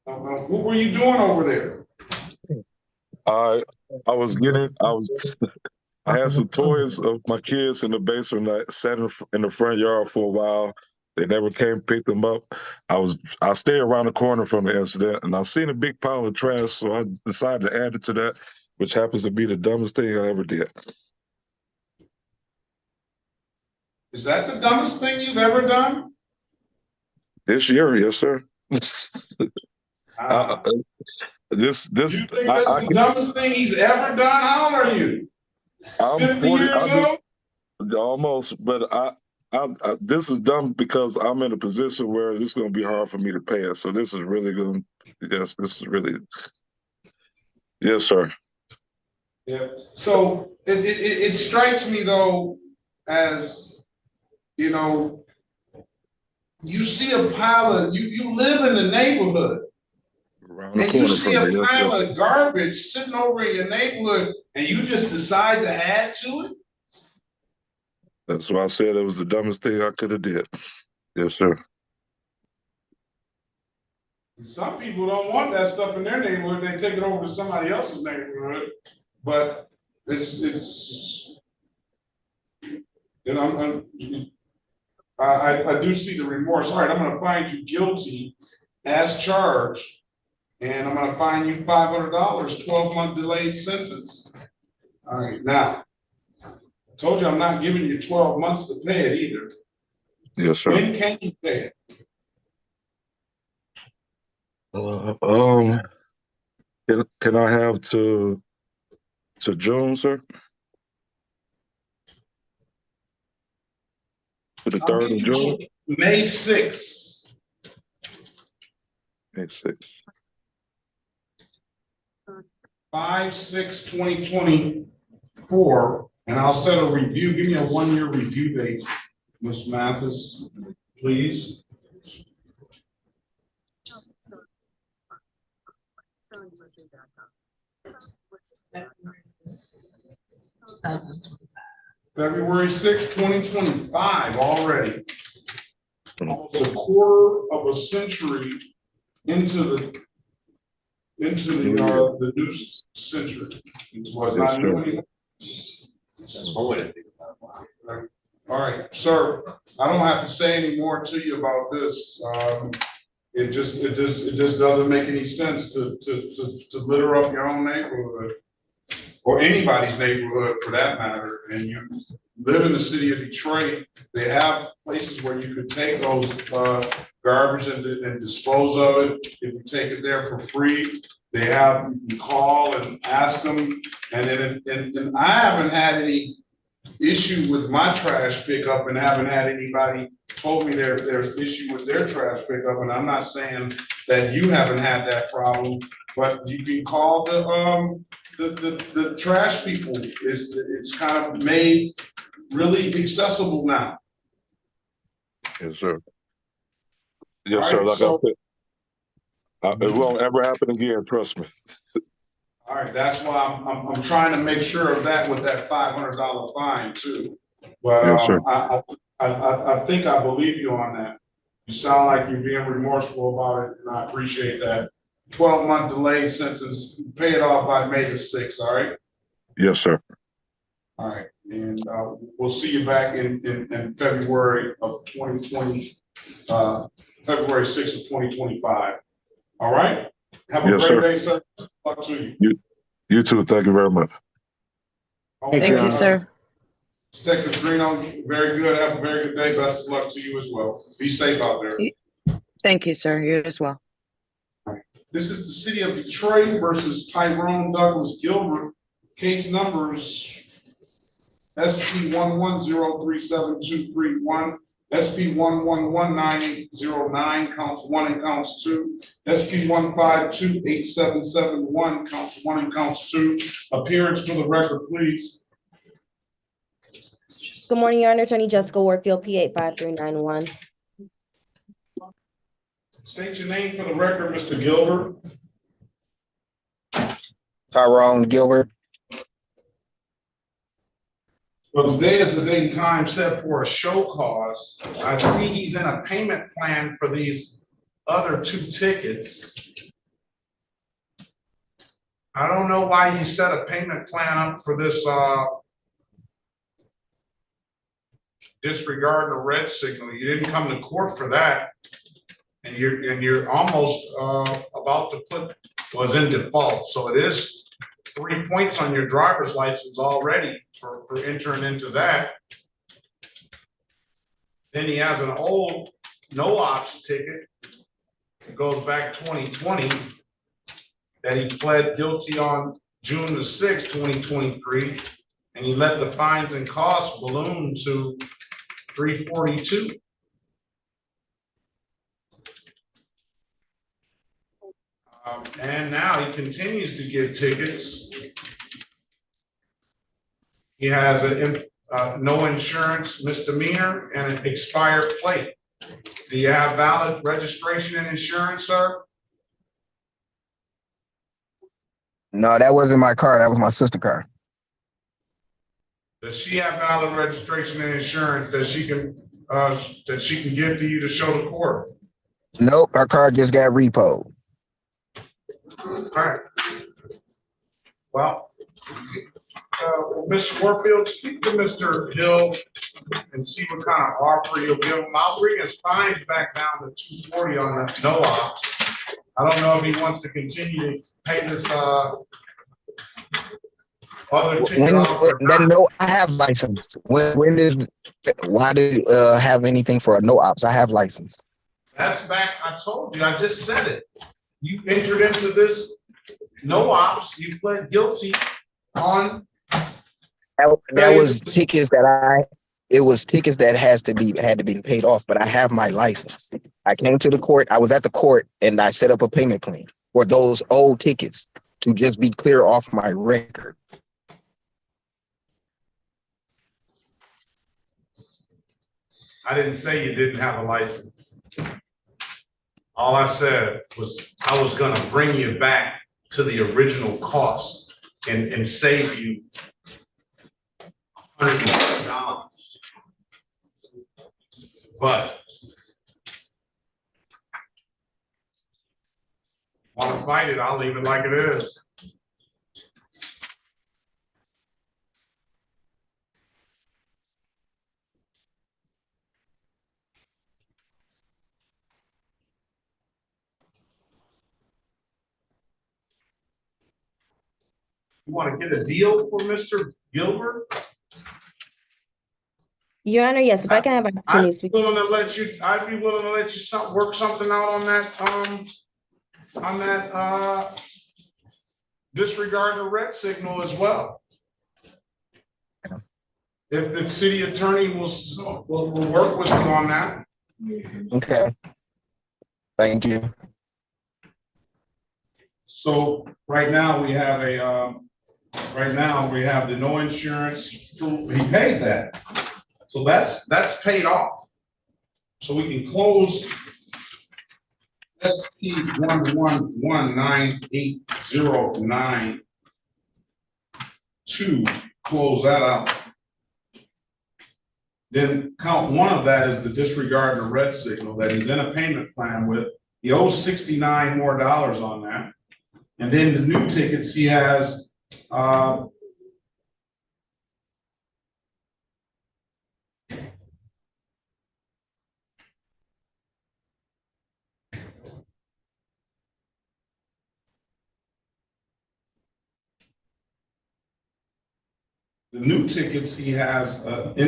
What were you doing over there? I had some toys of my kids in the basement. I sat in the front yard for a while. They never came pick them up. I stayed around the corner from the incident, and I seen a big pile of trash, so I decided to add it to that, which happens to be the dumbest thing I ever did. Is that the dumbest thing you've ever done? This year, yes, sir. You think that's the dumbest thing he's ever done? How old are you? I'm 50 years old? Almost, but this is dumb because I'm in a position where it's going to be hard for me to pay it. So this is really going. Yes, this is really. Yes, sir. Yeah. So it strikes me though, as you know, you see a pile of, you live in the neighborhood. Around the And you corner see from a me. Yes, pile sir. of garbage sitting over in your neighborhood and you just decide to add to it? That's why I said it was the dumbest thing I could have did. Yes, sir. Some people don't want that stuff in their neighborhood. They take it over to somebody else's neighborhood. But it's and I do see the remorse. All right, I'm gonna find you guilty as charged. And I'm gonna fine you $500, 12-month delayed sentence. All right, now, I told you I'm not giving you 12 months to pay it either. Yes, sir. When can you pay it? Can I have to June, sir? To the I'll 3rd give of you June? till May 6th. May 6th. 5/6/2024, and I'll set a review. Give me a 1-year review date, Ms. Mathis, please. February 6th, 2025 already. Almost a quarter of a century into the new century. It was not new anymore. All right, sir, I don't have to say any more to you about this. It just doesn't make any sense to litter up your own neighborhood or anybody's neighborhood for that matter. And you live in the city of Detroit, they have places where you could take those garbage and dispose of it. If you take it there for free, they have, you can call and ask them. And then, and I haven't had any issue with my trash pickup and haven't had anybody told me there's issue with their trash pickup. And I'm not saying that you haven't had that problem, but you can call the trash people. It's kind of made really accessible now. Yes, sir. Yes, All sir. right, Like so, I said, it won't ever happen again. Trust me. all right, that's why I'm trying to make sure of that with that $500 fine too. But Yes, sir. I think I believe you on that. You sound like you're being remorseful about it, and I appreciate that. 12-month delayed sentence, pay it off by May the 6th, all right? Yes, sir. All right, and we'll see you back in February of 2020, February 6th of 2025. All right? Have a Yes, great sir. day, sir. Luck to you. You too. Thank you very much. Thank you, sir. Detective Greeno, very good. Have a very good day. Best of luck to you as well. Be safe out there. Thank you, sir. You as well. This is the city of Detroit versus Tyrone Douglas Gilbert. Case numbers SP 110372231, SP 1119809, counts 1 and counts 2, SP 1528771, counts 1 and counts 2. Appearance for the record, please. Good morning, Your Honor. Attorney Jessica Warfield, P85391. State your name for the record, Mr. Gilbert. Tyrone Gilbert. Well, today is the date and time set for a show cause. I see he's in a payment plan for these other 2 tickets. I don't know why you set a payment plan up for this disregard the red signal. You didn't come to court for that. And you're almost about to put was in default. So it is 3 points on your driver's license already for entering into that. Then he has an old no ops ticket. It goes back 2020 that he pled guilty on June the 6th, 2023. And he let the fines and costs balloon to $342. And now he continues to get tickets. He has a no insurance misdemeanor and an expired plate. Do you have valid registration and insurance, sir? No, that wasn't my car. That was my sister's car. Does she have valid registration and insurance that she can give to you to show the court? Nope, her car just got repoed. All right. Well, Mr. Warfield, speak to Mr. Hill and see what kind of offer you'll give him. I'll bring his fines back down to 240 on the no ops. I don't know if he wants to continue to pay this other ticket off or not. No, I have license. Why do you have anything for a no ops? I have license. That's back, I told you, I just said it. You entered into this no ops, you pled guilty on. That was tickets that it was tickets that had to be paid off, but I have my license. I came to the court, I was at the court and I set up a payment plan for those old tickets to just be clear off my record. I didn't say you didn't have a license. All I said was I was gonna bring you back to the original cost and save you $100. But want to fight it, I'll leave it like it is. You want to get a deal for Mr. Gilbert? Your Honor, yes, if I can have an opportunity to speak. I'd be willing to let you work something out on that, disregard the red signal as well. If the city attorney will work with you on that. Okay. Thank you. So right now we have the no insurance proof. He paid that. So that's paid off. So we can close SP 1119809 to close that out. Then count one of that is the disregard the red signal that he's in a payment plan with. He owes $69 more on that. And then the new tickets he has,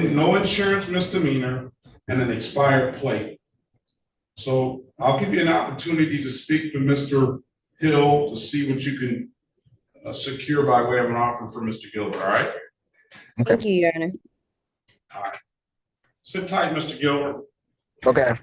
no insurance misdemeanor and an expired plate. So I'll give you an opportunity to speak to Mr. Hill to see what you can secure by way of an offer for Mr. Gilbert, all right? Thank you, Your Honor. All right. Sit tight, Mr. Gilbert. Okay.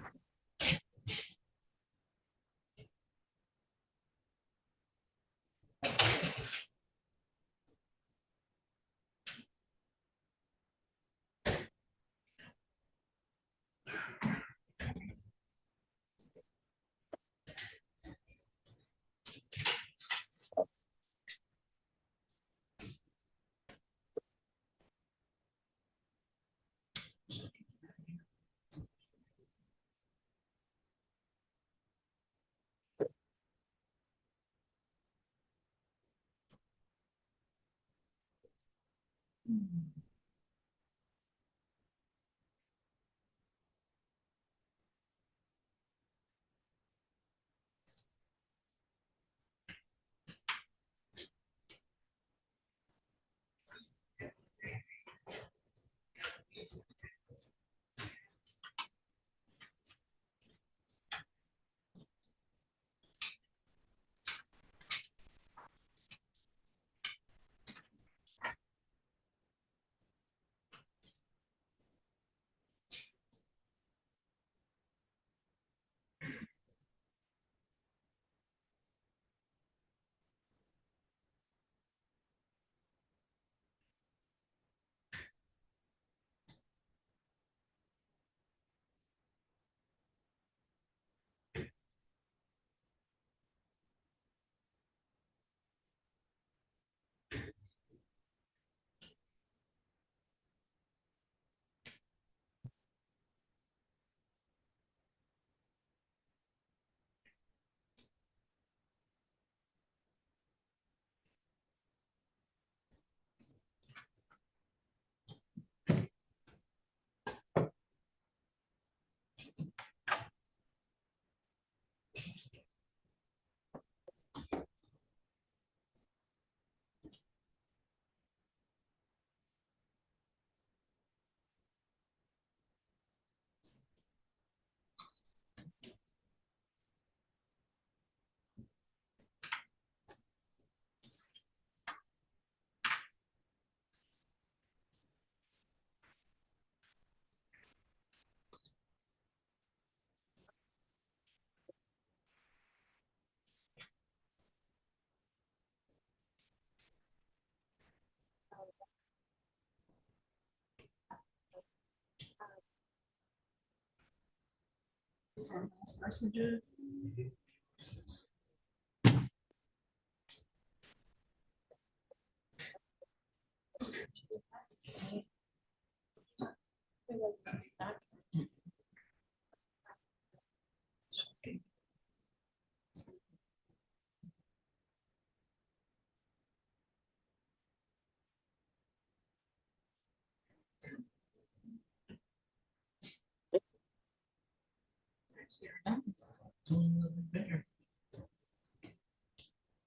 Doing a little bit better.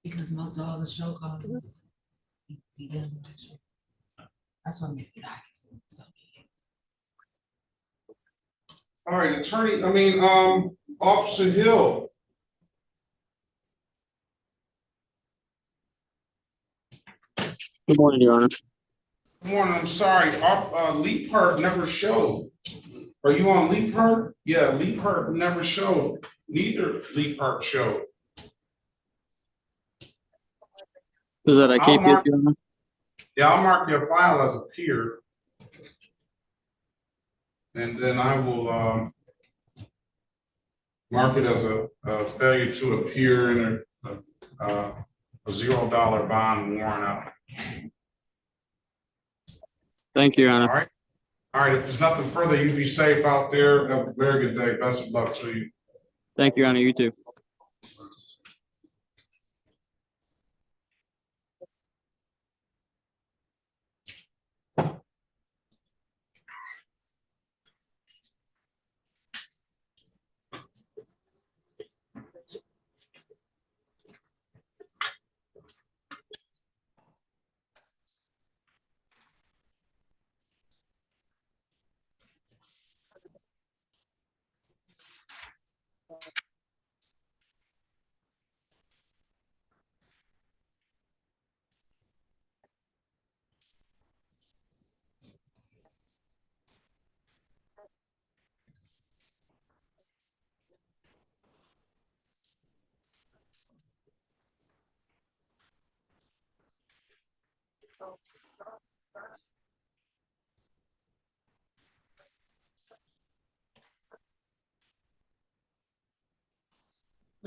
Because most of all the show causes be done with that shit. That's what makes it accuracy. So All right, Officer Hill. Good morning, Your Honor. Good morning, I'm sorry, Leap Hurt never showed. Are you on Leap Hurt? Yeah, Leap Hurt never showed. Neither Leap Hurt showed. Was that I keep it, Your Honor? Yeah, I'll mark your file as a peer. And then I will mark it as a failure to appear in a $0 bond warrant out. Thank you, Your Honor. All right. All right, if there's nothing further, you be safe out there. Have a very good day. Best of luck to you. Thank you, Your Honor. You too.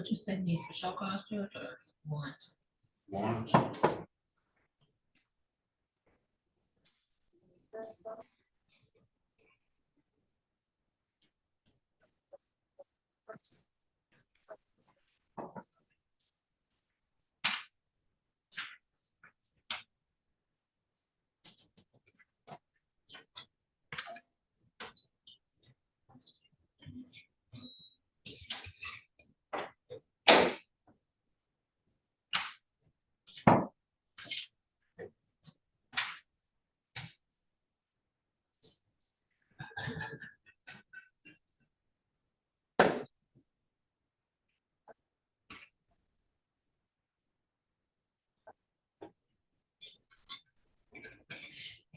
what you said needs for show cause, George, or warrant? Warrants.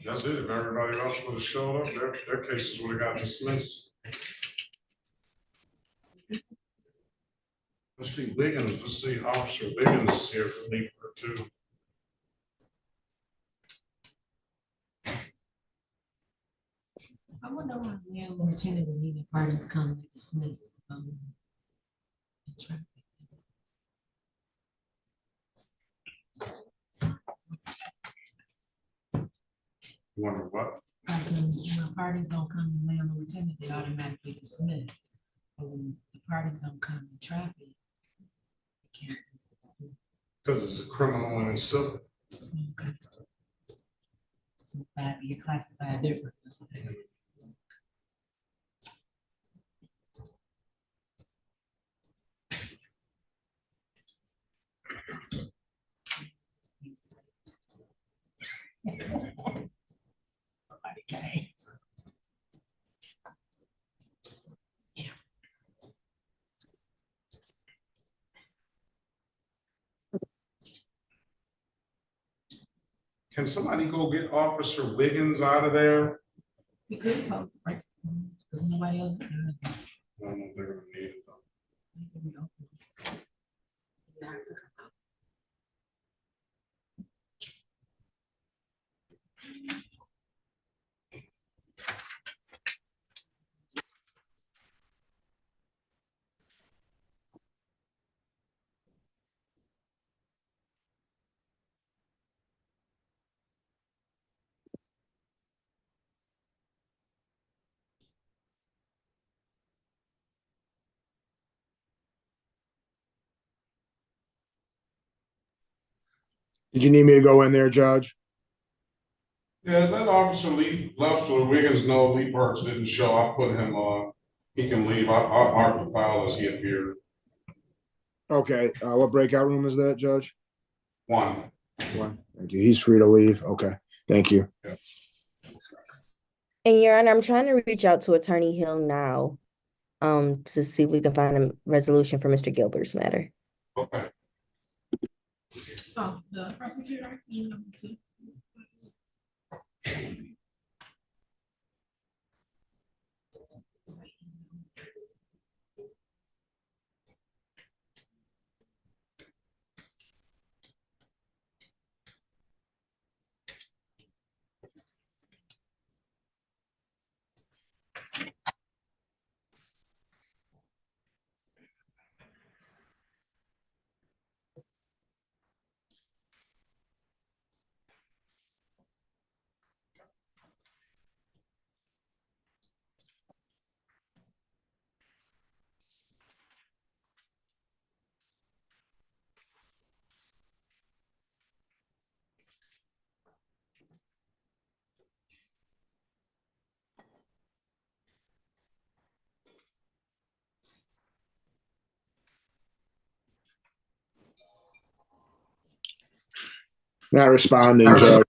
That's it. If everybody else would have showed up, their cases would have got dismissed. Let's see, Wiggins, let's see, Officer Wiggins is here for Leap Hurt too. I wonder why landlord tenant would need a party to come to dismiss. You wonder what? When parties don't come to landlord tenant, they automatically dismiss. But when the parties don't come in traffic, they can't. Because it's a criminal and it's civil. Okay. So that you're classified different. Okay. Can somebody go get Officer Wiggins out of there? You could vote, right? Because nobody else. I don't know if they're gonna need it though. Did you need me to go in there, Judge? Yeah, let Officer Wiggins know Lee Burks didn't show. I put him on. He can leave. I'll mark the file as he appeared. Okay, what breakout room is that, Judge? One. Thank you. He's free to leave. Okay, thank you. And Your Honor, I'm trying to reach out to Attorney Hill now, to see if we can find a resolution for Mr. Gilbert's matter. Okay. Oh, the prosecutor, you know, too. Not responding, Judge.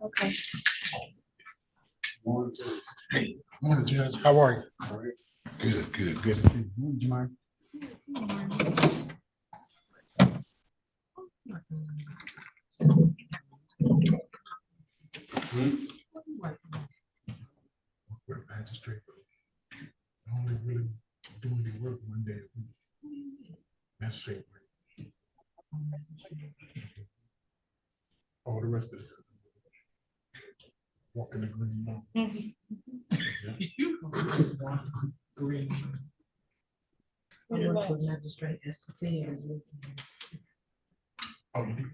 Okay. Hey, morning, Judge. How are you? Good, good, good. Morning, Jamar. We're a magistrate. I only really do any work one day a week. Magistrate work. All the rest of it. Walking the green lawn. Green. I work for magistrate ST as well. Oh, you do?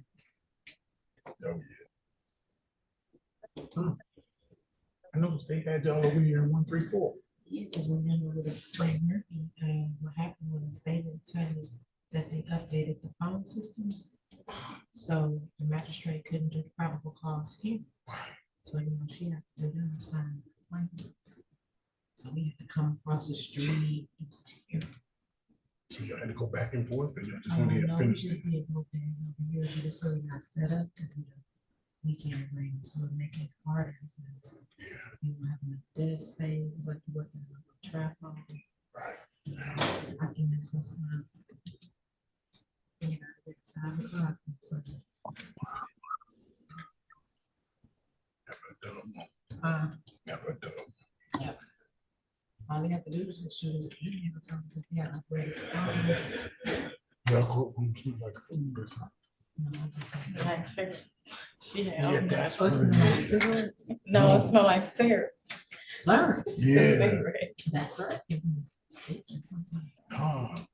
Oh, yeah. I noticed they had y'all over here in 134. Yeah, because remember with the Frank Murphy, what happened was they didn't tell us that they updated the phone systems. So the magistrate couldn't do the probable cause here. So, you know, she had to do them sign the complaint. So we had to come across the street. It was terrible. So you had to go back and forth, and you just wanted to No, we finish just it. did both days over here, but it's really not set up to do the weekend rain, so it make it harder because you don't have enough desk space, it's like you're working on a trap on. Right. I can miss this one. You know, it's 5 o'clock, so. Never done. Yeah. All we have to do is just shoot his email, tell us if he had upgraded the phone. Y'all courtroom smell like food or something. No, I just like cigarette. She had. Yeah, that's Oh, it what smell it like is. cigarettes? No, it smell like syrup. Syrup? Yeah. Cigarette. That's right. Oh,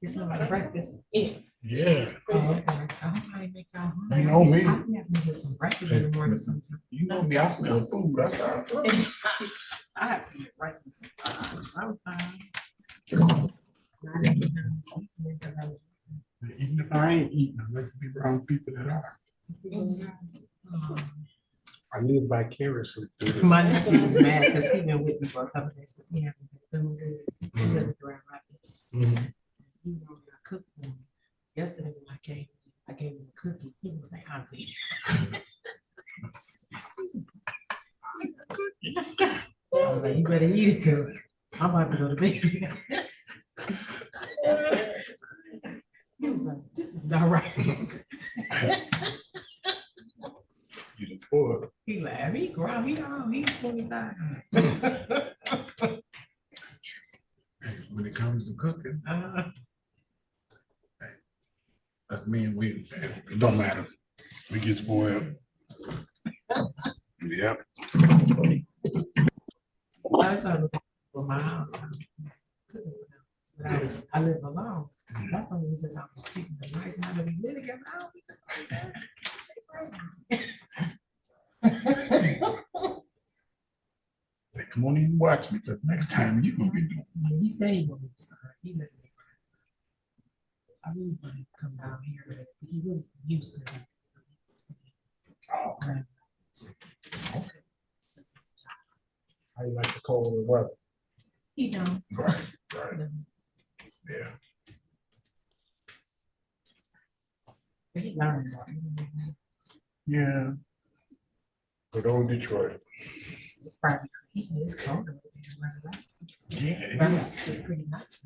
It's not like breakfast. Yeah. Yeah. Oh, okay. I hope I didn't make y'all hungry. You know me. I can have me with some breakfast in the morning sometime. You know me, I smell food. That's how I have to eat breakfast sometimes. even if I ain't eating, I like to be around people that are. I live vicariously through them. My nephew is mad because he been with me for a couple of days because he hasn't been feeling good. He lives in Grand Rapids. He wanted to cook for me. Yesterday when I gave him a cookie. He was like, Auntie. I was like, you better eat it because I'm about to go to bed. He was like, this is not right. You just spoiled. He laughed. He grown. He's 25. When it comes to cooking, that's me and we. It don't matter. We get spoiled. Yep. I was talking for my house. But I live alone. That's the only reason I was keeping the nice now that we live together. Say, come on in and watch me, because next time you gonna be doing. He said he wanted to start. He let me. I really wanted to come down here, but he really used to. Okay. How you like the cold weather? He don't. Right. Yeah. But he learns. Yeah. Good old Detroit. It's probably, he said it's colder. Yeah. It's pretty nice.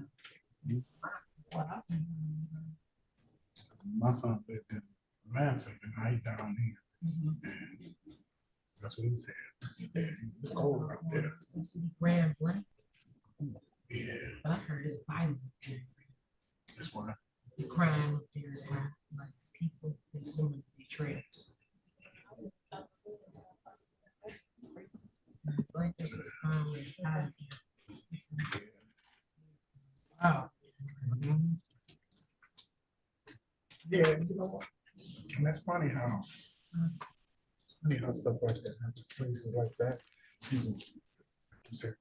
My son lived in Atlanta and I down here. And that's what he said. It's cold out there. Grand Blanc. Yeah. But I heard it's violent. That's why. The crime up there is high. Like people, they some of the betrayals. Wow. Yeah, you know what? And that's funny how stuff like that happens, places like that. Excuse me. You said,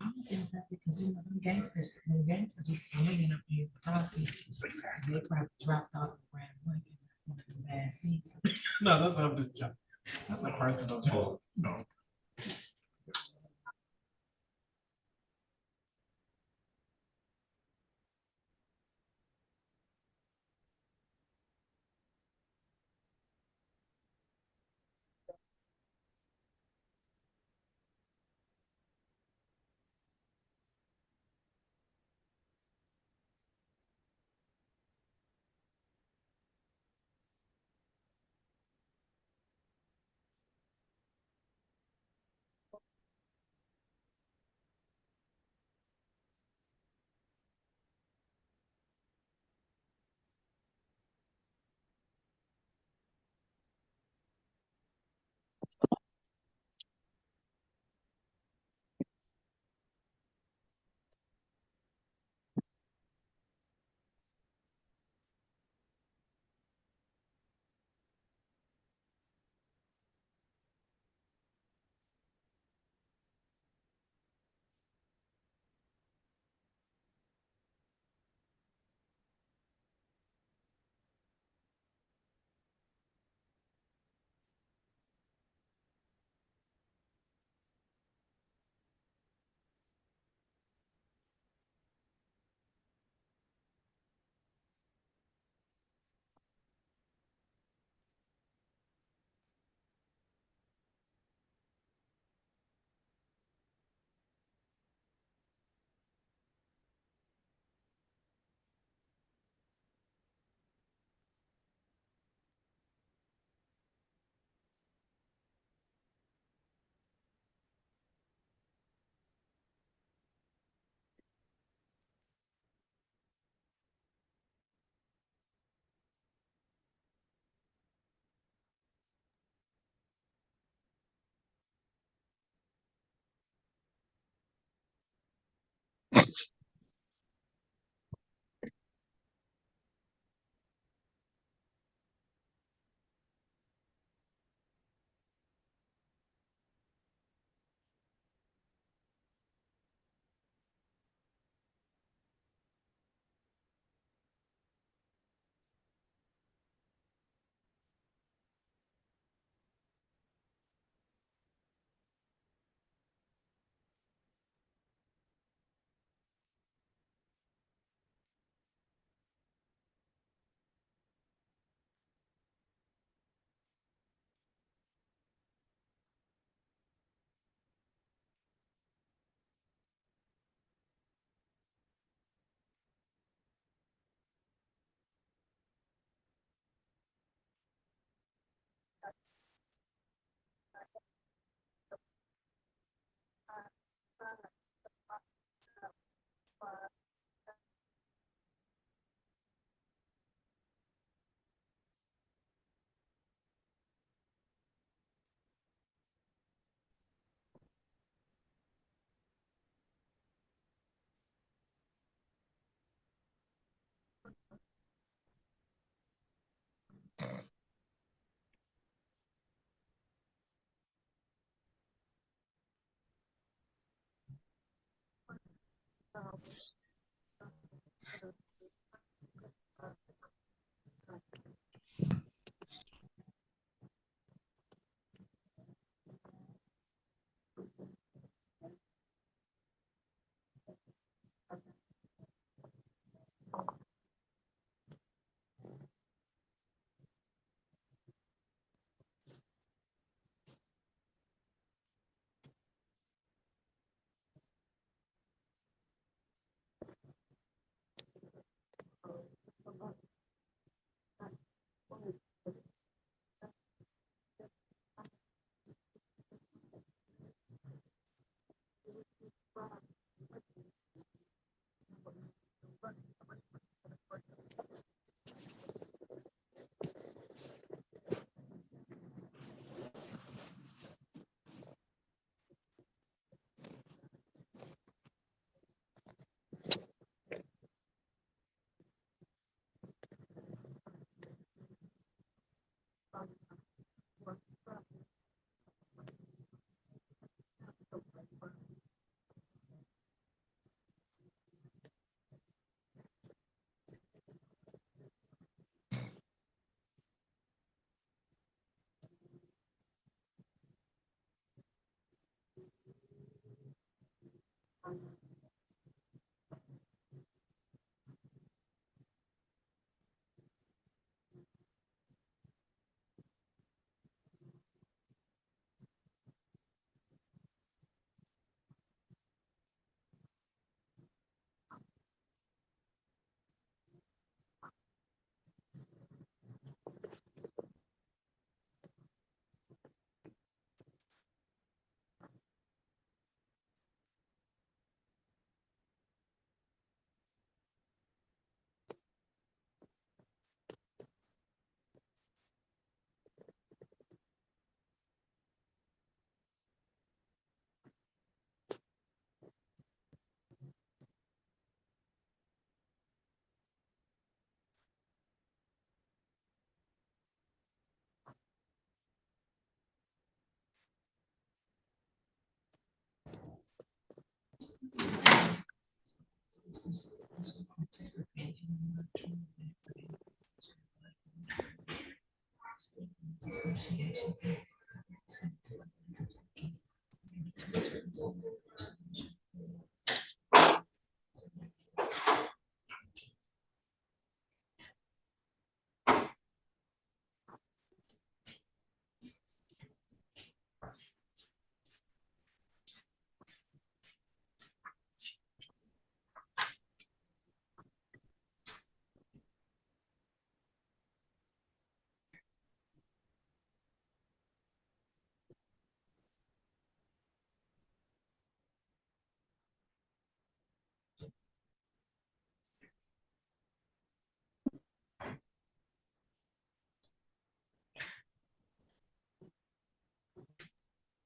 I'm looking at that because you know them gangsters used to come in up here. They probably dropped off the Grand Blanc in one of the bad seats. No, that's what I'm just joking. That's a personal joke. No.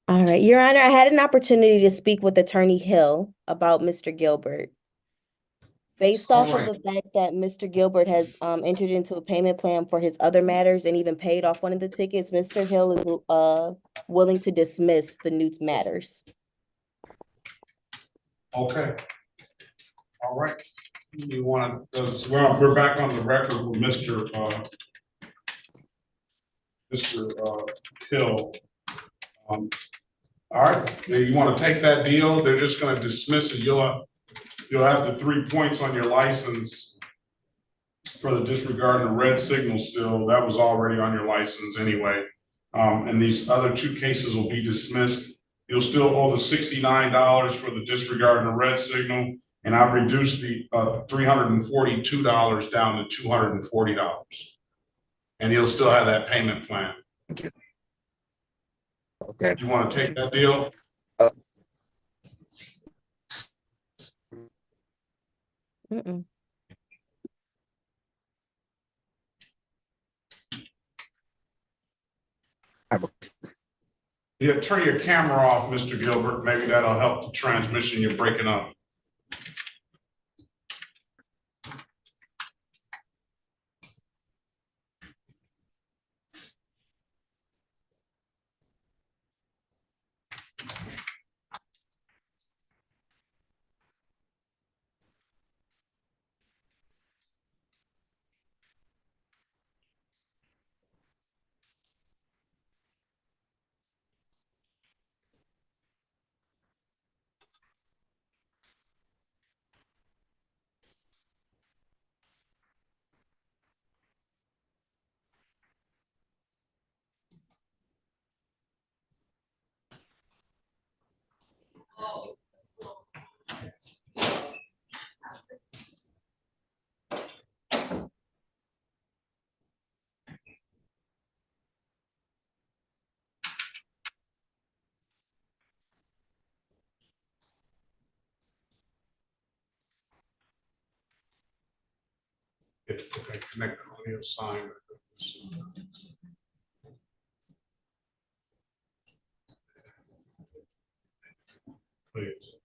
All right, Your Honor, I had an opportunity to speak with Attorney Hill about Mr. Gilbert. Based All off of right. the fact that Mr. Gilbert has entered into a payment plan for his other matters and even paid off one of the tickets, Mr. Hill is willing to dismiss the new matters. Okay. All right. You want to, well, we're back on the record with Mr. Hill. All right, you want to take that deal? They're just going to dismiss it. You'll have the 3 points on your license for the disregarding the red signal still. That was already on your license anyway. And these other 2 cases will be dismissed. You'll still owe the $69 for the disregarding the red signal, and I've reduced the $342 down to $240. And you'll still have that payment plan. Okay. Do you want to take that deal? Yeah, turn your camera off, Mr. Gilbert. Maybe that'll help the transmission. You're breaking up. Get to put that connect audio sign. Please.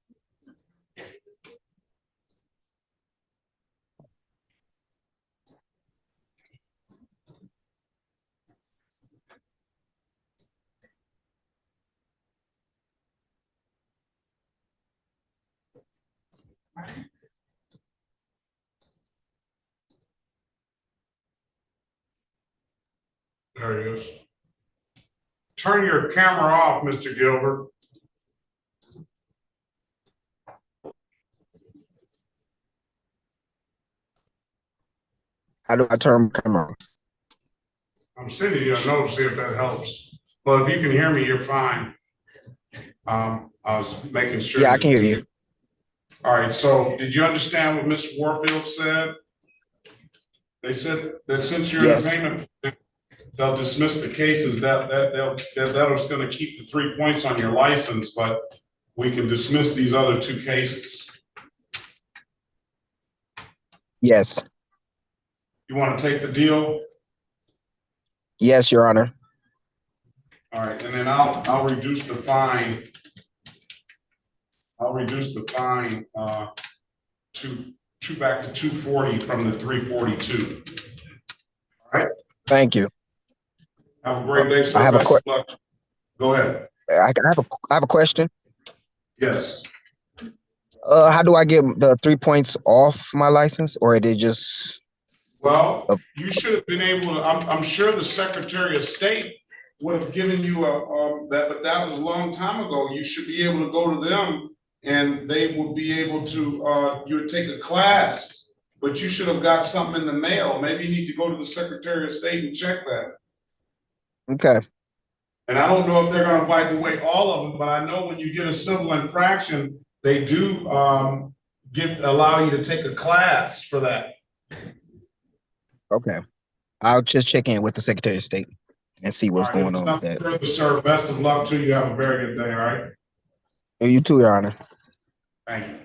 There he is. Turn your camera off, Mr. Gilbert. How do I turn my camera on? I'm sending you a note to see if that helps. But if you can hear me, you're fine. I was making sure. Yeah, I can hear you. All right, so did you understand what Ms. Warfield said? They said that since you're in Yes. payment, they'll dismiss the cases, that's gonna keep the 3 points on your license, but we can dismiss these other 2 cases. Yes. You wanna take the deal? Yes, Your Honor. All right, and then I'll reduce the fine. I'll reduce the fine, to back to 240 from the 342. All right, Thank you. have a great day, sir. I have a Best of luck. Go ahead. I have a question. Yes. How do I get the 3 points off my license, or did it just? Well, you should have been able to, I'm sure the Secretary of State would have given you but that was a long time ago. You should be able to go to them and they would be able to, you would take a class, but you should have got something in the mail. Maybe you need to go to the Secretary of State and check that. Okay. And I don't know if they're gonna wipe away all of them, but I know when you get a civil infraction, they do allow you to take a class for that. Okay. I'll just check in with the Secretary of State and see what's going on with that. Further, sir, best of luck to you. Have a very good day, all right? You too, Your Honor. Thank you.